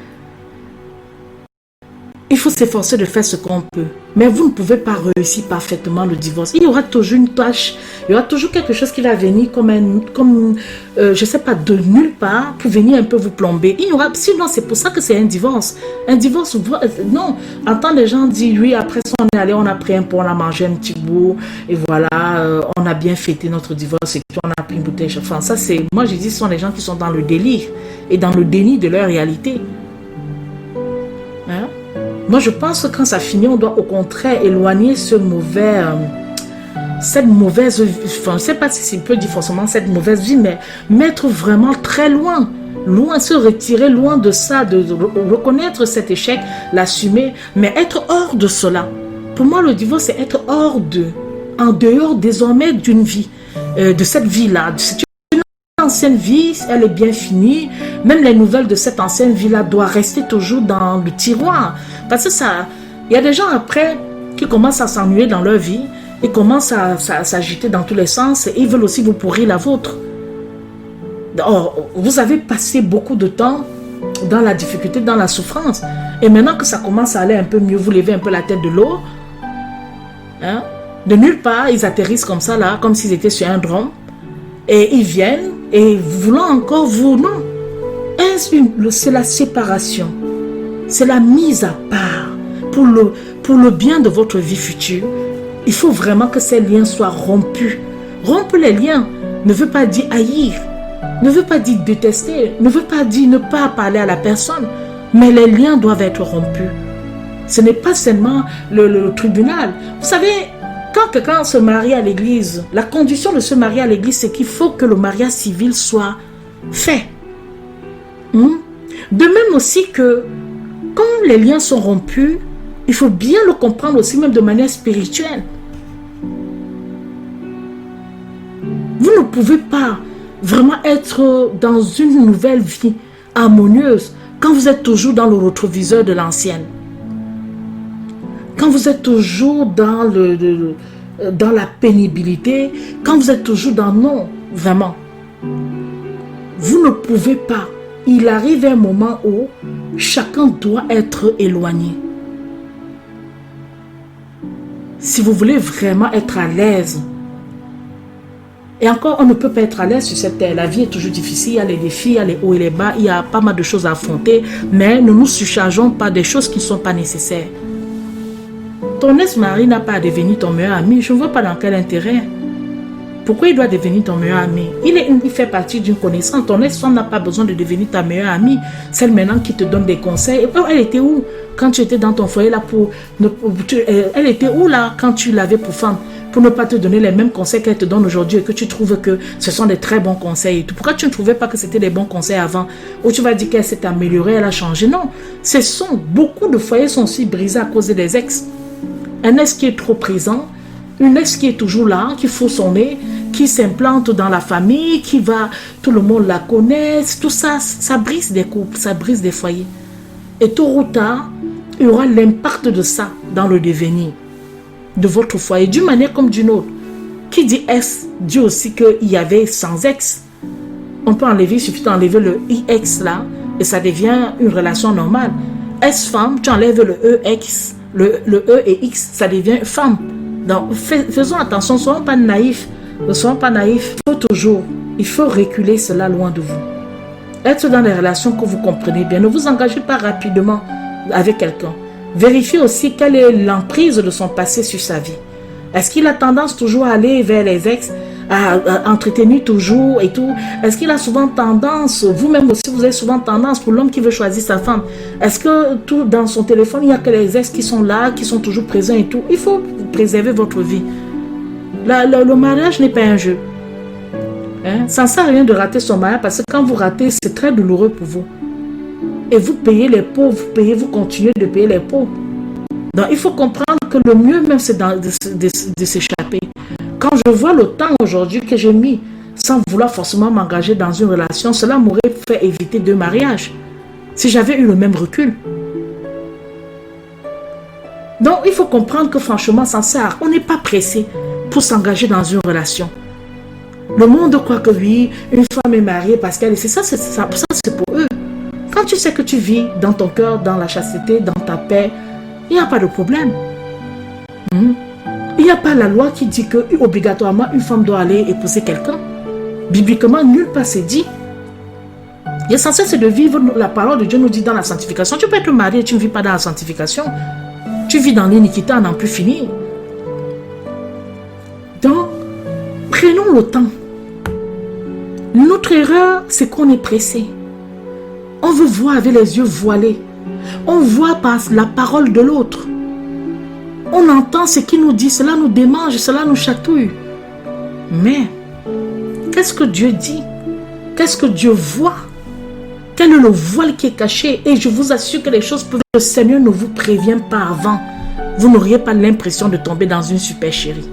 il faut s'efforcer de faire ce qu'on peut. Mais vous ne pouvez pas réussir parfaitement le divorce. Il y aura toujours une tâche. Il y aura toujours quelque chose qui va venir comme je ne sais pas, de nulle part pour venir un peu vous plomber. Il y aura, sinon, c'est pour ça que c'est un divorce. Un divorce, non. Entends les gens dire, oui, après ça, on est allé, on a pris un pot, on a mangé un petit bout, et voilà, on a bien fêté notre divorce, et puis on a pris une bouteille. Enfin, ça, c'est, moi, je dis, ce sont les gens qui sont dans le délire et dans le déni de leur réalité. Hein? Moi, je pense que quand ça finit, on doit au contraire éloigner cette mauvaise vie. Enfin, je ne sais pas si on peut dire forcément cette mauvaise vie, mais mettre vraiment très loin, se retirer loin de ça, de reconnaître cet échec, l'assumer, mais être hors de cela. Pour moi, le divorce, c'est être en dehors désormais d'une vie, de cette vie-là. Ancienne vie, elle est bien finie. Même les nouvelles de cette ancienne vie-là doivent rester toujours dans le tiroir. Parce que ça, il y a des gens après qui commencent à s'ennuyer dans leur vie. Ils commencent à s'agiter dans tous les sens. Et ils veulent aussi vous pourrir la vôtre. Or, vous avez passé beaucoup de temps dans la difficulté, dans la souffrance. Et maintenant que ça commence à aller un peu mieux, vous levez un peu la tête de l'eau. Hein? De nulle part, ils atterrissent comme ça, là, comme s'ils étaient sur un drone. Et ils viennent, et voulant encore vous, non. C'est la séparation. C'est la mise à part. Pour le bien de votre vie future, il faut vraiment que ces liens soient rompus. Rompre les liens ne veut pas dire haïr, ne veut pas dire détester, ne veut pas dire ne pas parler à la personne. Mais les liens doivent être rompus. Ce n'est pas seulement le tribunal. Vous savez, quand quelqu'un se marie à l'église, la condition de se marier à l'église, c'est qu'il faut que le mariage civil soit fait. De même aussi que quand les liens sont rompus, il faut bien le comprendre aussi, même de manière spirituelle. Vous ne pouvez pas vraiment être dans une nouvelle vie harmonieuse quand vous êtes toujours dans le rétroviseur de l'ancienne. Quand vous êtes toujours dans la pénibilité, quand vous êtes toujours dans non, vraiment, vous ne pouvez pas. Il arrive un moment où chacun doit être éloigné. Si vous voulez vraiment être à l'aise, Et encore, on ne peut pas être à l'aise sur cette terre. La vie est toujours difficile, il y a les défis, il y a les hauts et les bas, il y a pas mal de choses à affronter, mais ne nous surchargeons pas des choses qui ne sont pas nécessaires. Ton ex-mari n'a pas à devenir ton meilleur ami, je ne vois pas dans quel intérêt. Pourquoi il doit devenir ton meilleur ami? Il fait partie d'une connaissance. Ton ex-femme n'a pas besoin de devenir ta meilleure amie. Celle maintenant qui te donne des conseils. Elle était où quand tu étais dans ton foyer là elle était où là quand tu l'avais pour femme? Pour ne pas te donner les mêmes conseils qu'elle te donne aujourd'hui et que tu trouves que ce sont des très bons conseils et tout. Pourquoi tu ne trouvais pas que c'était des bons conseils avant? Ou tu vas dire qu'elle s'est améliorée, elle a changé? Non. Beaucoup de foyers sont aussi brisés à cause des ex. Un ex qui est trop présent, une ex qui est toujours là, qui fout son nez, qui s'implante dans la famille, tout le monde la connaît, tout ça, ça brise des couples, ça brise des foyers. Et tôt ou tard, il y aura l'impact de ça dans le devenir de votre foyer, d'une manière comme d'une autre. Qui dit ex, dit aussi qu'il y avait sans ex. On peut enlever, il suffit d'enlever le IX là, et ça devient une relation normale. Ex-femme, tu enlèves le EX, le E et X, ça devient femme. Donc, faisons attention, ne soyons pas naïfs. Ne soyons pas naïfs. Il faut reculer cela loin de vous. Être dans les relations que vous comprenez bien. Ne vous engagez pas rapidement avec quelqu'un. Vérifiez aussi quelle est l'emprise de son passé sur sa vie. Est-ce qu'il a tendance toujours à aller vers les ex, à entretenir toujours et tout? Est-ce qu'il a souvent tendance, vous-même aussi vous avez souvent tendance pour l'homme qui veut choisir sa femme? Est-ce que tout dans son téléphone, il n'y a que les ex qui sont là, qui sont toujours présents et tout? Il faut préserver votre vie. Le mariage n'est pas un jeu. Ça ne sert à rien de rater son mariage parce que quand vous ratez, c'est très douloureux pour vous. Et vous payez les pots, vous continuez de payer les pots. Donc il faut comprendre que le mieux même c'est de s'échapper. Quand je vois le temps aujourd'hui que j'ai mis sans vouloir forcément m'engager dans une relation, cela m'aurait fait éviter 2 mariages si j'avais eu le même recul. Donc il faut comprendre que franchement ça sert. On n'est pas pressé pour s'engager dans une relation. Le monde croit que oui, une femme est mariée parce qu'elle est... Ça c'est pour eux. Quand tu sais que tu vis dans ton cœur, dans la chasteté, dans ta paix, il n'y a pas de problème. Il n'y a pas la loi qui dit que obligatoirement une femme doit aller épouser quelqu'un. Bibliquement, nulle part c'est dit. L'essentiel c'est de vivre, la parole de Dieu nous dit dans la sanctification. Tu peux être marié et tu ne vis pas dans la sanctification. Tu vis dans l'iniquité, on n'en peut finir. Donc, prenons le temps. Notre erreur, c'est qu'on est pressé. On veut voir avec les yeux voilés. On voit par la parole de l'autre. On entend ce qu'il nous dit, cela nous démange, cela nous chatouille. Mais, qu'est-ce que Dieu dit? Qu'est-ce que Dieu voit? Quel est le voile qui est caché? Et je vous assure que les choses peuvent... Le Seigneur ne vous prévient pas avant. Vous n'auriez pas l'impression de tomber dans une super chérie.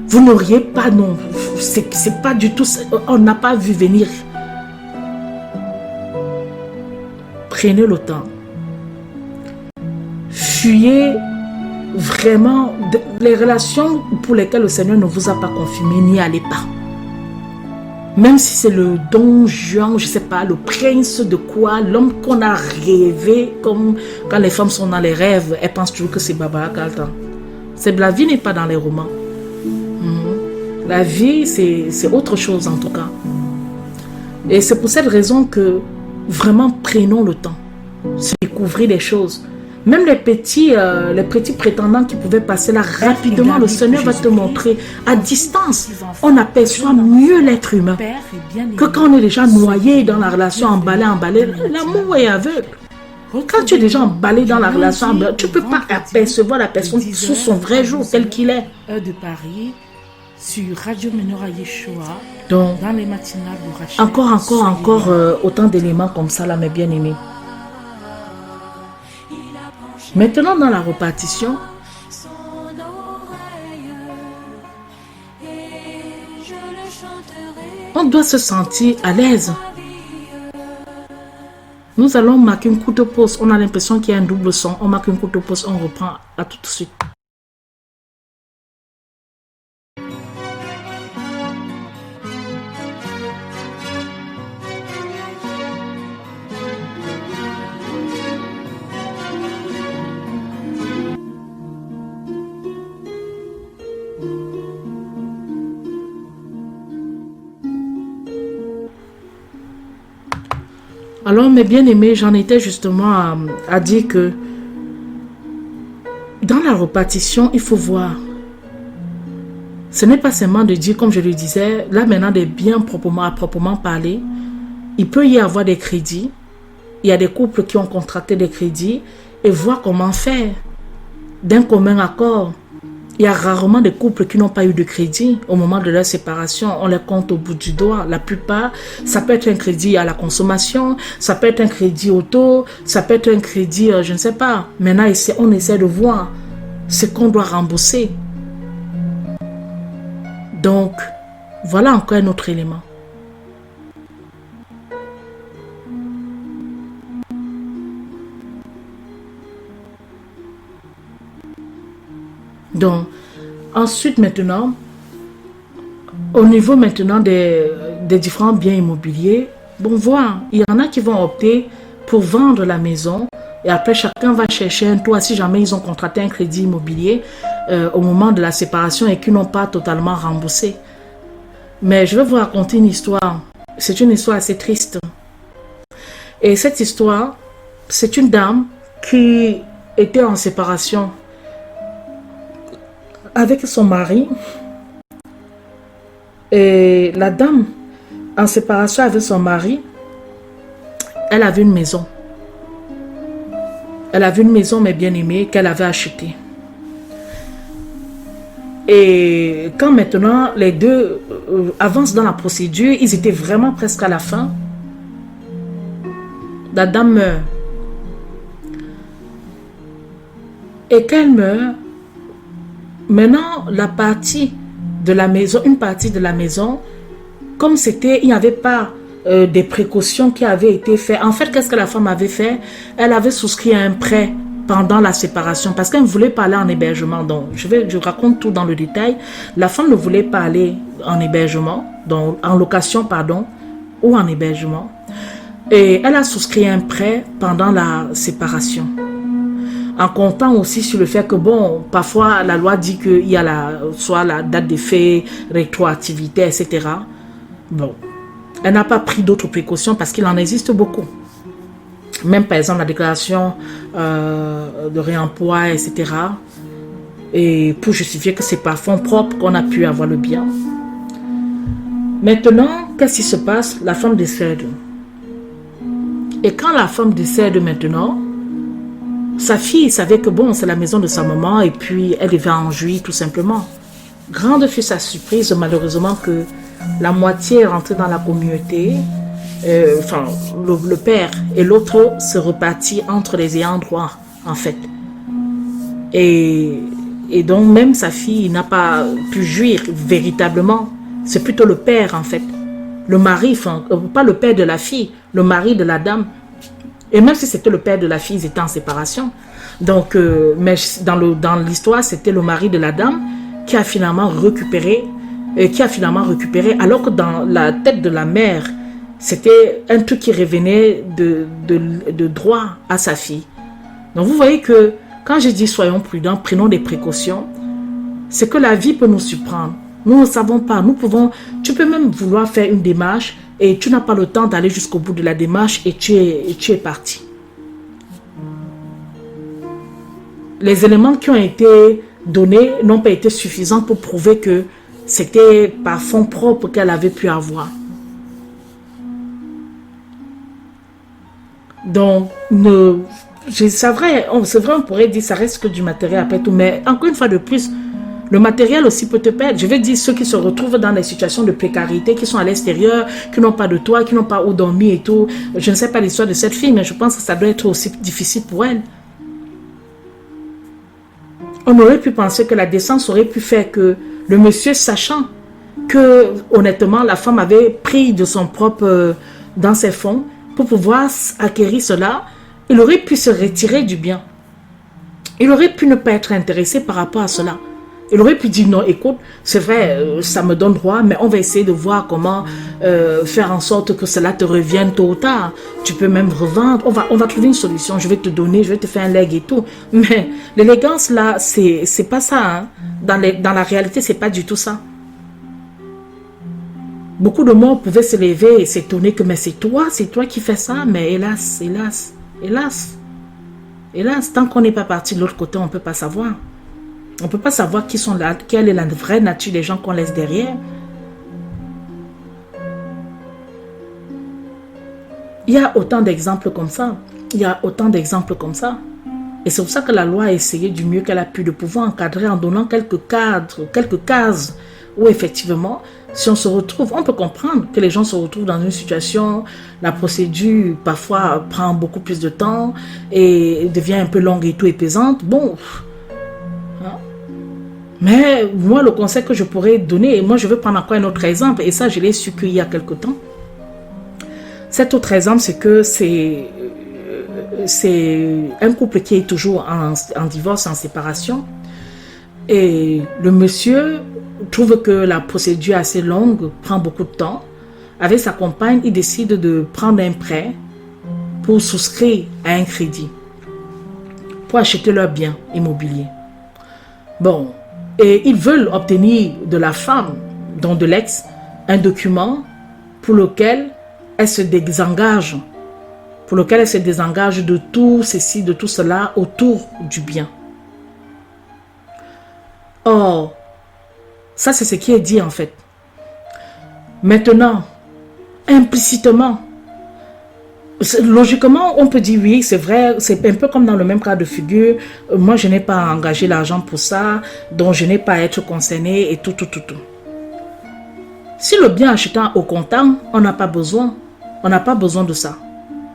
Vous n'auriez pas, non, c'est pas du tout... On n'a pas vu venir. Prenez le temps. Fuyez vraiment les relations pour lesquelles le Seigneur ne vous a pas confirmé, n'y allez pas. Même si c'est le don Juan, je ne sais pas, le prince de quoi, l'homme qu'on a rêvé, comme quand les femmes sont dans les rêves, elles pensent toujours que c'est Baba Kaltan. La vie n'est pas dans les romans. La vie, c'est autre chose en tout cas. Et c'est pour cette raison que vraiment prenons le temps, se découvrir des choses. Même les petits prétendants qui pouvaient passer là rapidement, le Seigneur va te montrer à distance. On aperçoit mieux l'être humain que quand on est déjà noyé dans la relation, emballé. L'amour est aveugle. Quand tu es déjà emballé dans la relation, tu ne peux pas apercevoir la personne sous son vrai jour tel qu'il est. De Paris, sur Radio Menorah Yeshua, donc, dans les matinales de Rachel. Encore autant d'éléments comme ça là, mes bien-aimés. Maintenant, dans la repartition, on doit se sentir à l'aise. Nous allons marquer une courte pause. On a l'impression qu'il y a un double son. On marque une courte pause, on reprend. À tout de suite. Alors, mes bien-aimés, j'en étais justement à dire que dans la répartition, il faut voir. Ce n'est pas seulement de dire, comme je le disais, là maintenant des biens à proprement parler, il peut y avoir des crédits. Il y a des couples qui ont contracté des crédits et voir comment faire d'un commun accord. Il y a rarement des couples qui n'ont pas eu de crédit au moment de leur séparation. On les compte au bout du doigt. La plupart, ça peut être un crédit à la consommation, ça peut être un crédit auto, ça peut être un crédit, je ne sais pas. Maintenant, on essaie de voir ce qu'on doit rembourser. Donc, voilà encore un autre élément. Donc, ensuite maintenant, au niveau maintenant des différents biens immobiliers, bon, voilà, il y en a qui vont opter pour vendre la maison et après chacun va chercher un toit si jamais ils ont contracté un crédit immobilier au moment de la séparation et qu'ils n'ont pas totalement remboursé. Mais je vais vous raconter une histoire. C'est une histoire assez triste. Et cette histoire, c'est une dame qui était en séparation avec son mari. Et la dame, en séparation avec son mari, elle avait une maison. Elle avait une maison, mes bien-aimés, qu'elle avait achetée. Et quand maintenant les deux avancent dans la procédure, ils étaient vraiment presque à la fin. La dame meurt. Et quand elle meurt, maintenant la partie de la maison, une partie de la maison, comme c'était, il n'y avait pas des précautions qui avaient été faites. En fait, qu'est-ce que la femme avait fait? Elle avait souscrit à un prêt pendant la séparation parce qu'elle ne voulait pas aller en hébergement. Donc, je raconte tout dans le détail. La femme ne voulait pas aller en hébergement, donc en location, pardon, ou en hébergement. Et elle a souscrit un prêt pendant la séparation. En comptant aussi sur le fait que, bon, parfois la loi dit qu'il y a soit la date d'effet, rétroactivité, etc. Bon, elle n'a pas pris d'autres précautions parce qu'il en existe beaucoup. Même par exemple la déclaration de réemploi, etc. Et pour justifier que c'est par fonds propres qu'on a pu avoir le bien. Maintenant, qu'est-ce qui se passe? La femme décède. Et quand la femme décède maintenant, sa fille savait que bon, c'est la maison de sa maman et puis elle devait en jouir tout simplement. Grande fut sa surprise, malheureusement, que la moitié est rentrée dans la communauté, enfin le père et l'autre se repartit entre les ayants droit, en fait. Et donc même sa fille n'a pas pu jouir véritablement. C'est plutôt le père, en fait. Le mari, enfin, pas le père de la fille, le mari de la dame. Et même si c'était le père de la fille, ils étaient en séparation. Donc, mais dans l'histoire, c'était le mari de la dame qui a finalement récupéré, alors que dans la tête de la mère, c'était un truc qui revenait de droit à sa fille. Donc, vous voyez que quand je dis soyons prudents, prenons des précautions, c'est que la vie peut nous surprendre. Nous ne savons pas. Tu peux même vouloir faire une démarche et tu n'as pas le temps d'aller jusqu'au bout de la démarche et tu es parti. Les éléments qui ont été donnés n'ont pas été suffisants pour prouver que c'était par fonds propres qu'elle avait pu avoir. Donc, c'est vrai, on pourrait dire ça reste que du matériel après tout, mais encore une fois de plus, le matériel aussi peut te perdre. Je veux dire ceux qui se retrouvent dans des situations de précarité, qui sont à l'extérieur, qui n'ont pas de toit, qui n'ont pas où dormir et tout. Je ne sais pas l'histoire de cette fille, mais je pense que ça doit être aussi difficile pour elle. On aurait pu penser que la décence aurait pu faire que le monsieur, sachant que honnêtement la femme avait pris de son propre dans ses fonds pour pouvoir acquérir cela, il aurait pu se retirer du bien. Il aurait pu ne pas être intéressé par rapport à cela. Il aurait pu dire non, écoute, c'est vrai, ça me donne droit, mais on va essayer de voir comment faire en sorte que cela te revienne tôt ou tard. Tu peux même revendre, on va trouver une solution, je vais te donner, je vais te faire un leg et tout. Mais l'élégance là, c'est pas ça. Hein. Dans la réalité, c'est pas du tout ça. Beaucoup de morts pouvaient se lever et s'étonner que mais c'est toi qui fais ça. Mais hélas, hélas, hélas, hélas, tant qu'on n'est pas parti de l'autre côté, on ne peut pas savoir. On ne peut pas savoir qui sont là, quelle est la vraie nature des gens qu'on laisse derrière. Il y a autant d'exemples comme ça. Il y a autant d'exemples comme ça. Et c'est pour ça que la loi a essayé du mieux qu'elle a pu de pouvoir encadrer en donnant quelques cadres, quelques cases où effectivement, si on se retrouve, on peut comprendre que les gens se retrouvent dans une situation, la procédure parfois prend beaucoup plus de temps et devient un peu longue et tout et pesante. Bon, hein. Mais moi le conseil que je pourrais donner, et moi je veux prendre encore un autre exemple, et ça je l'ai su qu'il y a quelque temps. Cet autre exemple, c'est que c'est un couple qui est toujours en divorce, en séparation. Et le monsieur trouve que la procédure est assez longue, prend beaucoup de temps. Avec sa compagne, il décide de prendre un prêt pour souscrire à un crédit, pour acheter leur bien immobilier. Bon, et ils veulent obtenir de la femme, donc de l'ex, un document pour lequel elle se désengage, de tout ceci, de tout cela autour du bien. Or, ça c'est ce qui est dit en fait. Maintenant, implicitement, logiquement, on peut dire oui, c'est vrai, c'est un peu comme dans le même cas de figure. Moi, je n'ai pas engagé l'argent pour ça, donc je n'ai pas à être concerné et tout. Si le bien acheté au comptant, on n'a pas besoin. On n'a pas besoin de ça.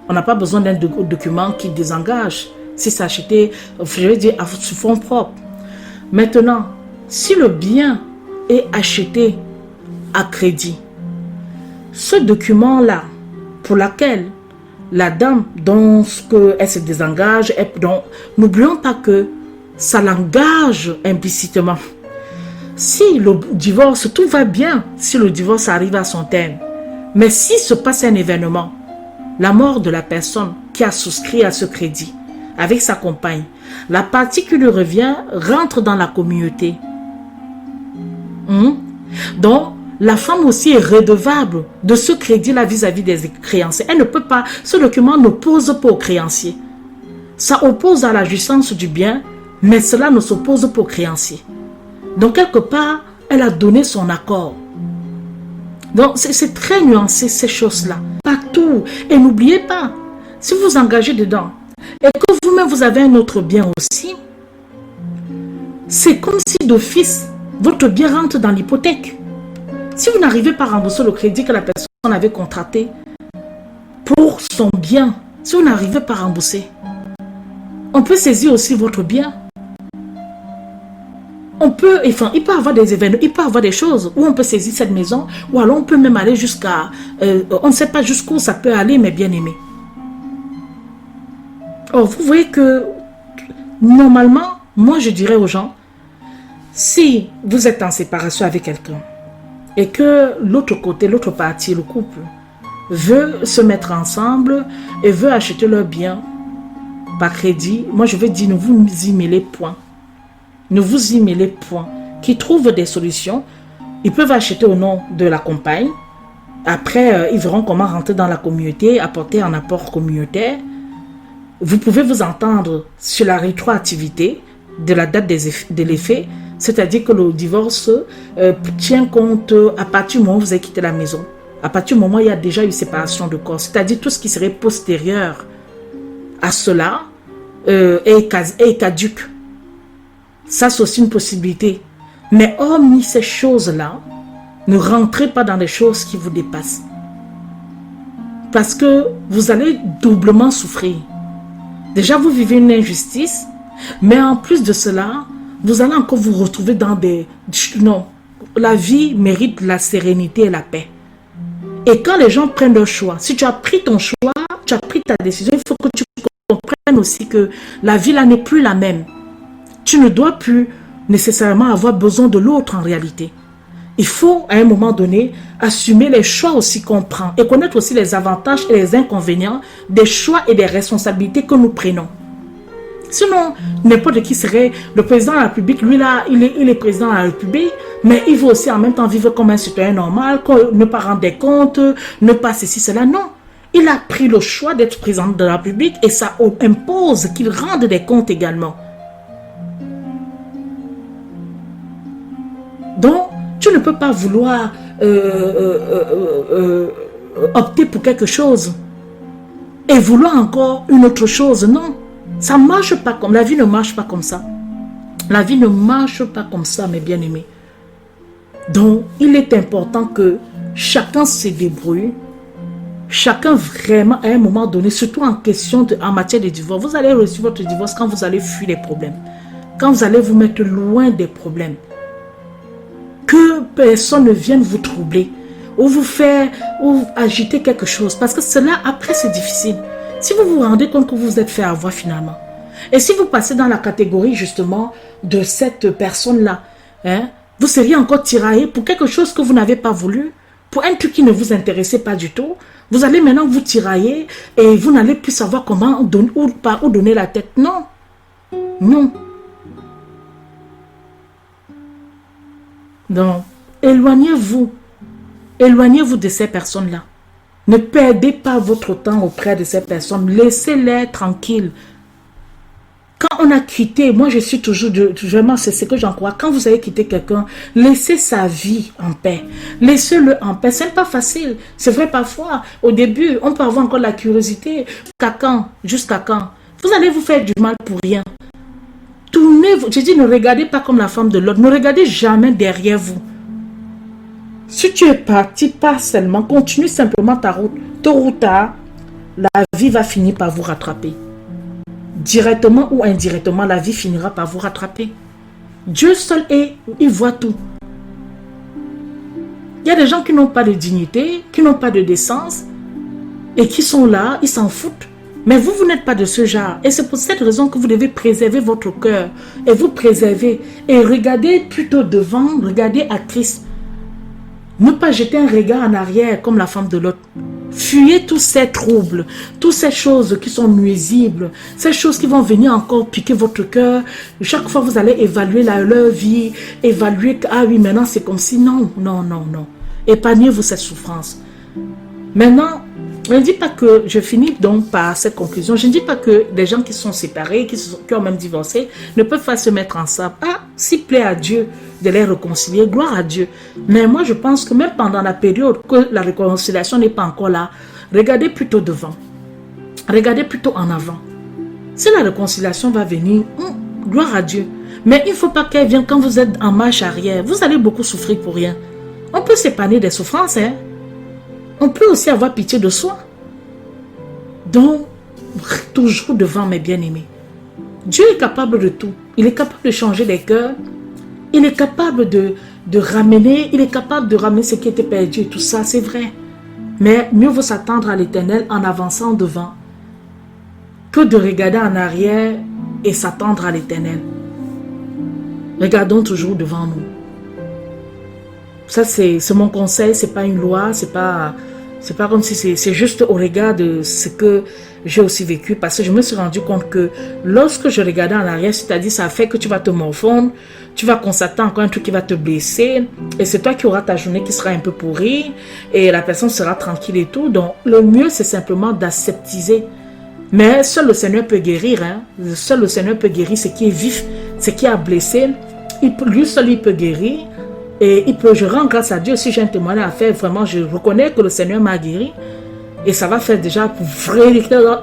On n'a pas besoin d'un document qui désengage. Si c'est acheté, je vais dire, sur fonds propres. Maintenant, si le bien est acheté à crédit, ce document-là, pour lequel la dame, dont elle se désengage, n'oublions pas que ça l'engage implicitement. Si le divorce, tout va bien, si le divorce arrive à son terme, mais si se passe un événement, la mort de la personne qui a souscrit à ce crédit avec sa compagne, la partie qui lui revient rentre dans la communauté. Donc, la femme aussi est redevable de ce crédit-là vis-à-vis des créanciers. Elle ne peut pas, ce document n'oppose pas aux créanciers. Ça oppose à la jouissance du bien, mais cela ne s'oppose pas aux créanciers. Donc, quelque part, elle a donné son accord. Donc, c'est très nuancé ces choses-là. Partout. Et n'oubliez pas, si vous engagez dedans, et que vous-même vous avez un autre bien aussi, c'est comme si d'office, votre bien rentre dans l'hypothèque. Si vous n'arrivez pas à rembourser le crédit que la personne avait contracté pour son bien, si vous n'arrivez pas à rembourser, on peut saisir aussi votre bien. Il peut y avoir des événements, il peut y avoir des choses où on peut saisir cette maison, ou alors on peut même aller jusqu'à... on ne sait pas jusqu'où ça peut aller, mais bien aimé. Or, vous voyez que, normalement, moi je dirais aux gens, si vous êtes en séparation avec quelqu'un, et que l'autre côté, l'autre partie, le couple, veut se mettre ensemble et veut acheter leur bien par crédit, moi je vais dire, ne vous y mêlez point. Ne vous y mêlez point. Qui trouvent des solutions, ils peuvent acheter au nom de la compagne. Après, ils verront comment rentrer dans la communauté, apporter un apport communautaire. Vous pouvez vous entendre sur la rétroactivité de la date de l'effet, c'est-à-dire que le divorce tient compte à partir du moment où vous avez quitté la maison. À partir du moment où il y a déjà eu séparation de corps, c'est-à-dire tout ce qui serait postérieur à cela est caduque. Ça, c'est aussi une possibilité. Mais hormis ces choses-là, ne rentrez pas dans les choses qui vous dépassent. Parce que vous allez doublement souffrir. Déjà, vous vivez une injustice, mais en plus de cela, vous allez encore vous retrouver dans des... Non, la vie mérite la sérénité et la paix. Et quand les gens prennent leur choix, si tu as pris ton choix, tu as pris ta décision, il faut que tu comprennes aussi que la vie là n'est plus la même. Tu ne dois plus nécessairement avoir besoin de l'autre en réalité. Il faut à un moment donné assumer les choix aussi qu'on prend et connaître aussi les avantages et les inconvénients des choix et des responsabilités que nous prenons. Sinon, n'importe qui serait le président de la République. Lui, là, il est président de la République, mais il veut aussi en même temps vivre comme un citoyen normal, ne pas rendre des comptes, ne pas ceci, cela. Non. Il a pris le choix d'être président de la République et ça impose qu'il rende des comptes également. Donc, tu ne peux pas vouloir opter pour quelque chose et vouloir encore une autre chose. Non, ça ne marche pas comme... La vie ne marche pas comme ça. La vie ne marche pas comme ça, mes bien-aimés. Donc, il est important que chacun se débrouille. Chacun vraiment, à un moment donné, surtout en matière de divorce, vous allez réussir votre divorce quand vous allez fuir les problèmes. Quand vous allez vous mettre loin des problèmes. Que personne ne vienne vous troubler ou vous faire ou agiter quelque chose. Parce que cela, après, c'est difficile. Si vous vous rendez compte que vous vous êtes fait avoir finalement. Et si vous passez dans la catégorie justement de cette personne-là, hein, vous seriez encore tiraillé pour quelque chose que vous n'avez pas voulu, pour un truc qui ne vous intéressait pas du tout. Vous allez maintenant vous tirailler et vous n'allez plus savoir comment par où donner la tête. Non. Non. Donc, éloignez-vous. Éloignez-vous de ces personnes-là. Ne perdez pas votre temps auprès de ces personnes. Laissez-les tranquilles. Quand on a quitté, moi je suis toujours, vraiment c'est ce que j'en crois. Quand vous avez quitté quelqu'un, laissez sa vie en paix. Laissez-le en paix. C'est pas facile. C'est vrai parfois. Au début, on peut avoir encore la curiosité. Jusqu'à quand? Jusqu'à quand? Vous allez vous faire du mal pour rien. Tournez-vous. Je dis, ne regardez pas comme la femme de l'autre. Ne regardez jamais derrière vous. Si tu es parti, pas seulement, continue simplement ta route. Tôt ou tard, la vie va finir par vous rattraper. Directement ou indirectement, la vie finira par vous rattraper. Dieu seul il voit tout. Il y a des gens qui n'ont pas de dignité, qui n'ont pas de décence et qui sont là, ils s'en foutent. Mais vous, vous n'êtes pas de ce genre. Et c'est pour cette raison que vous devez préserver votre cœur. Et vous préserver. Et regardez plutôt devant, regardez actrice. Ne pas jeter un regard en arrière comme la femme de l'autre. Fuyez tous ces troubles, toutes ces choses qui sont nuisibles, ces choses qui vont venir encore piquer votre cœur. Chaque fois vous allez évaluer leur vie, évaluer que, ah oui, maintenant c'est comme si, non, non, non, non. Épargnez-vous cette souffrance. Maintenant, je ne dis pas que, je finis donc par cette conclusion, je ne dis pas que des gens qui sont séparés, qui ont même divorcé, ne peuvent pas se mettre ensemble. Ah, s'il plaît à Dieu de les réconcilier, gloire à Dieu. Mais moi, je pense que même pendant la période que la réconciliation n'est pas encore là, regardez plutôt devant. Regardez plutôt en avant. Si la réconciliation va venir, gloire à Dieu. Mais il ne faut pas qu'elle vienne quand vous êtes en marche arrière. Vous allez beaucoup souffrir pour rien. On peut s'épargner des souffrances, hein. On peut aussi avoir pitié de soi. Donc, toujours devant, mes bien-aimés. Dieu est capable de tout. Il est capable de changer les cœurs. Il est capable de ramener. Il est capable de ramener ce qui était perdu et tout ça, c'est vrai. Mais mieux vaut s'attendre à l'Éternel en avançant devant que de regarder en arrière et s'attendre à l'Éternel. Regardons toujours devant nous. Ça, c'est mon conseil, c'est pas une loi, c'est pas comme si c'est juste au regard de ce que j'ai aussi vécu, parce que je me suis rendu compte que lorsque je regardais en arrière, c'est-à-dire ça fait que tu vas te morfondre, tu vas constater encore un truc qui va te blesser, et c'est toi qui auras ta journée qui sera un peu pourrie, et la personne sera tranquille et tout. Donc le mieux c'est simplement d'acceptiser. Mais seul le Seigneur peut guérir, hein. Seul le Seigneur peut guérir ce qui est vif, ce qui a blessé. Lui seul il peut guérir. Et je rends grâce à Dieu si j'ai un témoignage à faire. Vraiment, je reconnais que le Seigneur m'a guéri. Et ça va faire déjà,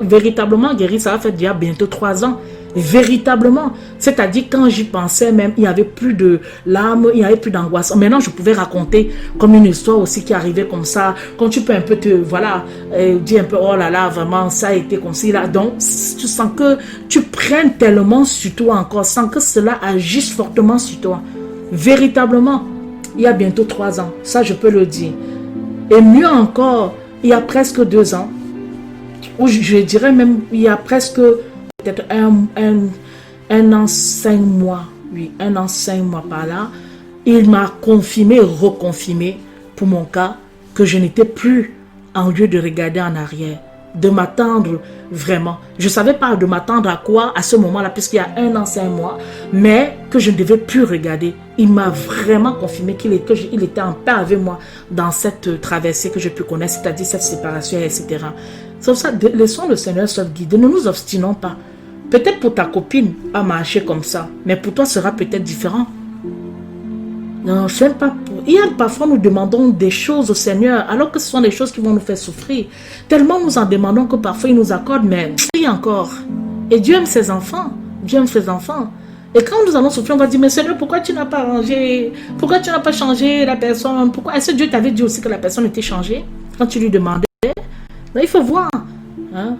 véritablement guéri, ça va faire déjà bientôt 3 ans. Véritablement. C'est-à-dire, quand j'y pensais même, il n'y avait plus de larmes, il n'y avait plus d'angoisse. Maintenant, je pouvais raconter comme une histoire aussi qui arrivait comme ça. Quand tu peux un peu dire un peu, oh là là, vraiment, ça a été comme ça. Donc, tu sens que tu prennes tellement sur toi encore, sans que cela agisse fortement sur toi. Véritablement. Il y a bientôt 3 ans, ça je peux le dire. Et mieux encore, il y a presque 2 ans, ou je dirais même, il y a presque peut-être un an, 5 mois, oui, 1 an, 5 mois par là, il m'a confirmé, reconfirmé, pour mon cas, que je n'étais plus en lieu de regarder en arrière. de m'attendre vraiment. Je ne savais pas de m'attendre à quoi à ce moment-là, puisqu'il y a 1 an, 5 mois, mais que je ne devais plus regarder. Il m'a vraiment confirmé qu'il était en paix avec moi dans cette traversée que j'ai pu connaître, c'est-à-dire cette séparation, etc. C'est pour ça, laissons le Seigneur seul guider. Ne nous obstinons pas. Peut-être pour ta copine à marcher comme ça, mais pour toi, ce sera peut-être différent. Non, je n'aime pas. Il y a parfois, nous demandons des choses au Seigneur, alors que ce sont des choses qui vont nous faire souffrir. Tellement nous en demandons que parfois il nous accorde, mais il y a encore. Et Dieu aime ses enfants. Dieu aime ses enfants. Et quand nous allons souffrir, on va dire, mais Seigneur, pourquoi tu n'as pas arrangé? Pourquoi tu n'as pas changé la personne? Pourquoi? Est-ce que Dieu t'avait dit aussi que la personne était changée quand tu lui demandais? Non, il faut voir. Hein?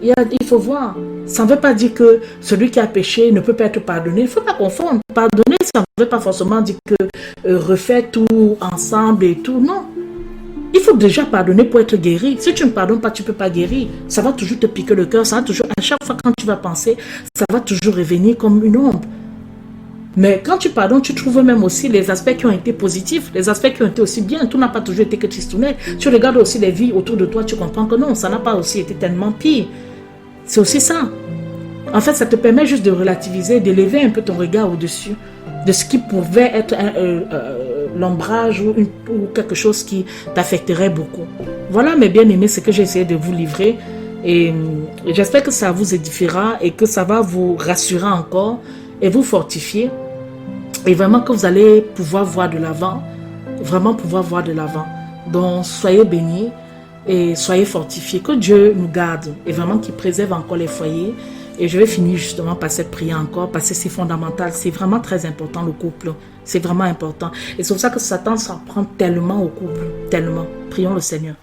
Il faut voir. Ça ne veut pas dire que celui qui a péché ne peut pas être pardonné. Il ne faut pas confondre. Pardonner, ça ne veut pas forcément dire que refaire tout ensemble et tout. Non. Il faut déjà pardonner pour être guéri. Si tu ne pardonnes pas, tu ne peux pas guérir. Ça va toujours te piquer le cœur. Ça va toujours, à chaque fois quand tu vas penser, ça va toujours revenir comme une ombre. Mais quand tu pardonnes, tu trouves même aussi les aspects qui ont été positifs, les aspects qui ont été aussi bien. Tout n'a pas toujours été que tristounet. Tu regardes aussi les vies autour de toi, tu comprends que non, ça n'a pas aussi été tellement pire. C'est aussi ça. En fait, ça te permet juste de relativiser, d'élever un peu ton regard au-dessus de ce qui pouvait être l'ombrage ou quelque chose qui t'affecterait beaucoup. Voilà, mes bien-aimés, ce que j'ai essayé de vous livrer. Et j'espère que ça vous édifiera et que ça va vous rassurer encore et vous fortifier. Et vraiment que vous allez pouvoir voir de l'avant. Vraiment pouvoir voir de l'avant. Donc, soyez bénis. Et soyez fortifiés, que Dieu nous garde et vraiment qu'il préserve encore les foyers. Et je vais finir justement par cette prière encore, parce que c'est fondamental, c'est vraiment très important le couple, c'est vraiment important. Et c'est pour ça que Satan s'en prend tellement au couple, tellement. Prions le Seigneur.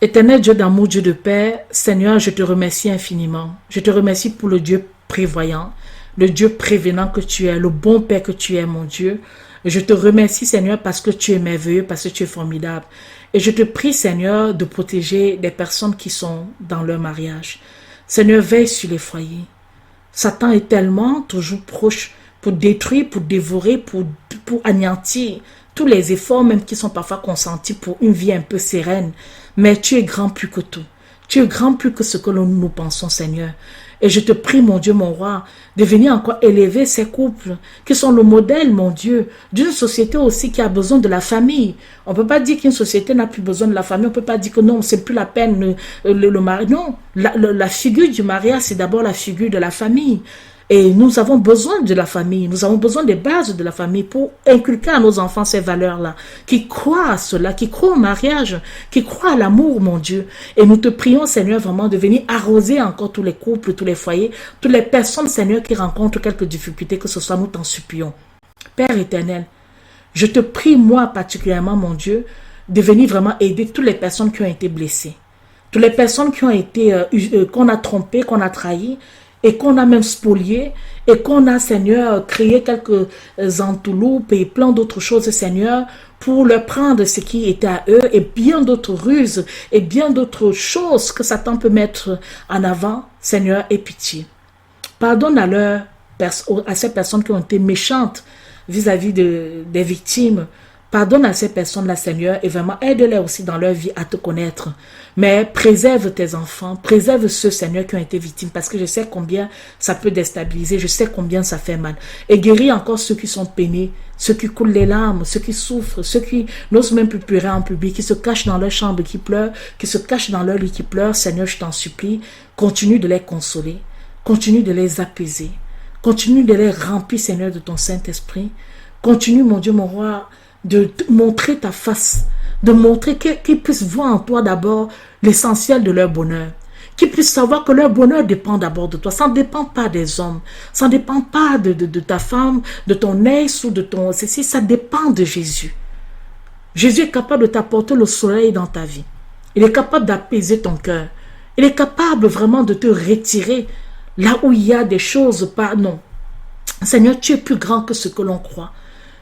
Éternel Dieu d'amour, Dieu de paix, Seigneur, je te remercie infiniment. Je te remercie pour le Dieu prévoyant, le Dieu prévenant que tu es, le bon Père que tu es, mon Dieu. Je te remercie, Seigneur, parce que tu es merveilleux, parce que tu es formidable. Et je te prie, Seigneur, de protéger les personnes qui sont dans leur mariage. Seigneur, veille sur les foyers. Satan est tellement toujours proche pour détruire, pour dévorer, pour anéantir tous les efforts, même qui sont parfois consentis pour une vie un peu sereine. Mais tu es grand plus que tout. Tu es grand plus que ce que nous pensons, Seigneur. Et je te prie, mon Dieu, mon roi, de venir encore élever ces couples qui sont le modèle, mon Dieu, d'une société aussi qui a besoin de la famille. On ne peut pas dire qu'une société n'a plus besoin de la famille. On ne peut pas dire que non, c'est plus la peine le mari. Non, la figure du mariage, c'est d'abord la figure de la famille. Et nous avons besoin de la famille, nous avons besoin des bases de la famille pour inculquer à nos enfants ces valeurs-là, qui croient à cela, qui croient au mariage, qui croient à l'amour, mon Dieu. Et nous te prions, Seigneur, vraiment de venir arroser encore tous les couples, tous les foyers, toutes les personnes, Seigneur, qui rencontrent quelques difficultés, que ce soit, nous t'en supplions. Père éternel, je te prie, moi particulièrement, mon Dieu, de venir vraiment aider toutes les personnes qui ont été blessées, toutes les personnes qui ont été, qu'on a trompées, qu'on a trahies, et qu'on a même spolié, et qu'on a, Seigneur, créé quelques entourloupes et plein d'autres choses, Seigneur, pour leur prendre ce qui était à eux, et bien d'autres ruses, et bien d'autres choses que Satan peut mettre en avant, Seigneur, aie pitié. Pardonne à ces personnes qui ont été méchantes vis-à-vis des victimes. Pardonne à ces personnes-là, Seigneur, et vraiment aide-les aussi dans leur vie à te connaître. Mais préserve tes enfants, préserve ceux, Seigneur, qui ont été victimes, parce que je sais combien ça peut déstabiliser, je sais combien ça fait mal. Et guéris encore ceux qui sont peinés, ceux qui coulent les larmes, ceux qui souffrent, ceux qui n'osent même plus pleurer en public, qui se cachent dans leur chambre, qui pleurent, qui se cachent dans leur lit, qui pleurent. Seigneur, je t'en supplie, continue de les consoler, continue de les apaiser, continue de les remplir, Seigneur, de ton Saint-Esprit. Continue, mon Dieu, mon roi, de montrer ta face, de montrer qu'ils puissent voir en toi d'abord l'essentiel de leur bonheur, qu'ils puissent savoir que leur bonheur dépend d'abord de toi. Ça ne dépend pas des hommes, ça ne dépend pas de ta femme, de ton ex ou de ton ceci, ça dépend de Jésus. Jésus est capable de t'apporter le soleil dans ta vie. Il est capable d'apaiser ton cœur. Il est capable vraiment de te retirer là où il y a des choses pas. Non. Seigneur, tu es plus grand que ce que l'on croit.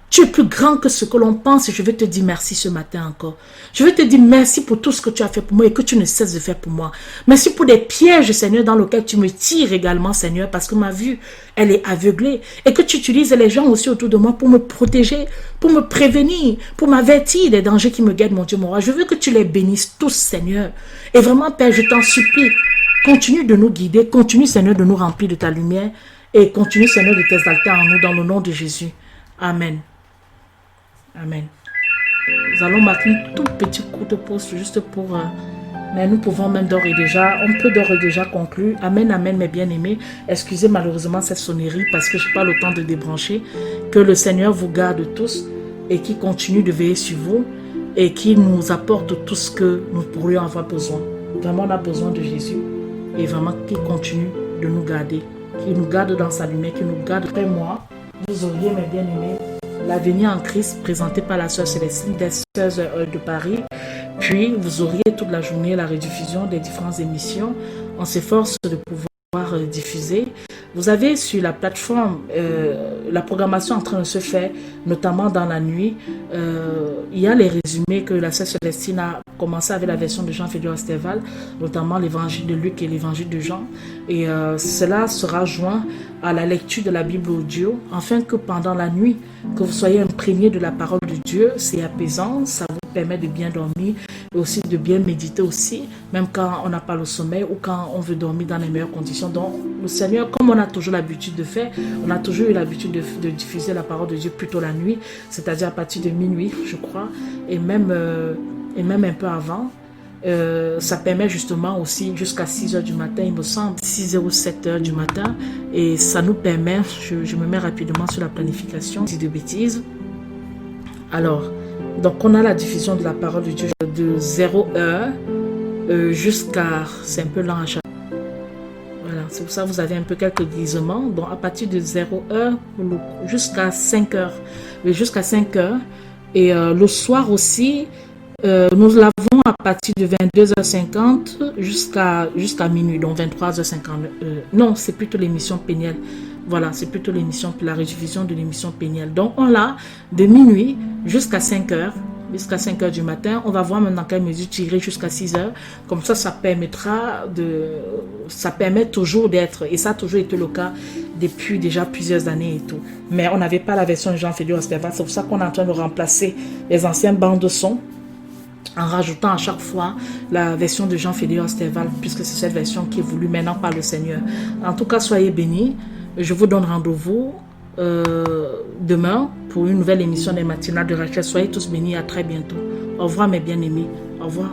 Tu es plus grand que ce que l'on pense et je veux te dire merci ce matin encore. Je veux te dire merci pour tout ce que tu as fait pour moi et que tu ne cesses de faire pour moi. Merci pour des pièges, Seigneur, dans lesquels tu me tires également, Seigneur, parce que ma vue, elle est aveuglée. Et que tu utilises les gens aussi autour de moi pour me protéger, pour me prévenir, pour m'avertir des dangers qui me guettent, mon Dieu, mon roi. Je veux que tu les bénisses tous, Seigneur. Et vraiment, Père, je t'en supplie, continue de nous guider, continue, Seigneur, de nous remplir de ta lumière et continue, Seigneur, de t'exalter en nous dans le nom de Jésus. Amen. Amen. Nous allons marquer un tout petit coup de pause juste pour... mais nous pouvons même d'ores et déjà, on peut d'ores et déjà conclure. Amen, amen, mes bien-aimés. Excusez malheureusement cette sonnerie parce que je n'ai pas le temps de débrancher. Que le Seigneur vous garde tous et qui continue de veiller sur vous et qui nous apporte tout ce que nous pourrions avoir besoin. Vraiment, on a besoin de Jésus et vraiment qui continue de nous garder, qui nous garde dans sa lumière, qui nous garde. Après moi, vous auriez, mes bien-aimés, l'avenir en Christ présenté par la sœur Célestine des Sœurs de Paris. Puis, vous auriez toute la journée la rediffusion des différentes émissions. On s'efforce de pouvoir diffuser. Vous avez sur la plateforme la programmation en train de se faire, notamment dans la nuit. Il y a les résumés que la sœur Célestine a commencé avec la version de Jean-Fédor Esteval, notamment l'évangile de Luc et l'évangile de Jean. Et cela sera joint à la lecture de la Bible audio, afin que pendant la nuit, que vous soyez imprégné de la parole de Dieu. C'est apaisant, ça vous permet de bien dormir et aussi de bien méditer aussi, même quand on n'a pas le sommeil ou quand on veut dormir dans les meilleures conditions. Donc le Seigneur, comme on a toujours l'habitude de faire, on a toujours eu l'habitude de diffuser la parole de Dieu plutôt la nuit, c'est-à-dire à partir de minuit, je crois, et même un peu avant. Ça permet justement aussi jusqu'à 6h du matin, il me semble, 6h ou 7h du matin, et ça nous permet, je me mets rapidement sur la planification, dis de bêtises. Alors, donc on a la diffusion de la parole de Dieu de 0h jusqu'à, c'est un peu lent à chaque. Voilà, c'est pour ça que vous avez un peu quelques glissements. Donc à partir de 0h jusqu'à 5h, jusqu'à 5h, et le soir aussi, nous l'avons à partir de 22h50 jusqu'à minuit, donc 23h50. Non, c'est plutôt l'émission Péniel. Voilà, c'est plutôt la rediffusion de l'émission Péniel. Donc, on l'a de minuit jusqu'à 5h, jusqu'à 5h du matin. On va voir maintenant quelle mesure tirer jusqu'à 6h. Comme ça permettra ça permet toujours d'être, et ça a toujours été le cas depuis déjà plusieurs années et tout. Mais on n'avait pas la version de Jean-Fédor Esteval. C'est pour ça qu'on est en train de remplacer les anciennes bandes de son en rajoutant à chaque fois la version de Jean-Fédor Esteval, puisque c'est cette version qui est voulue maintenant par le Seigneur. En tout cas, soyez bénis. Je vous donne rendez-vous demain pour une nouvelle émission des matinales de Rachel. Soyez tous bénis, à très bientôt. Au revoir mes bien-aimés. Au revoir.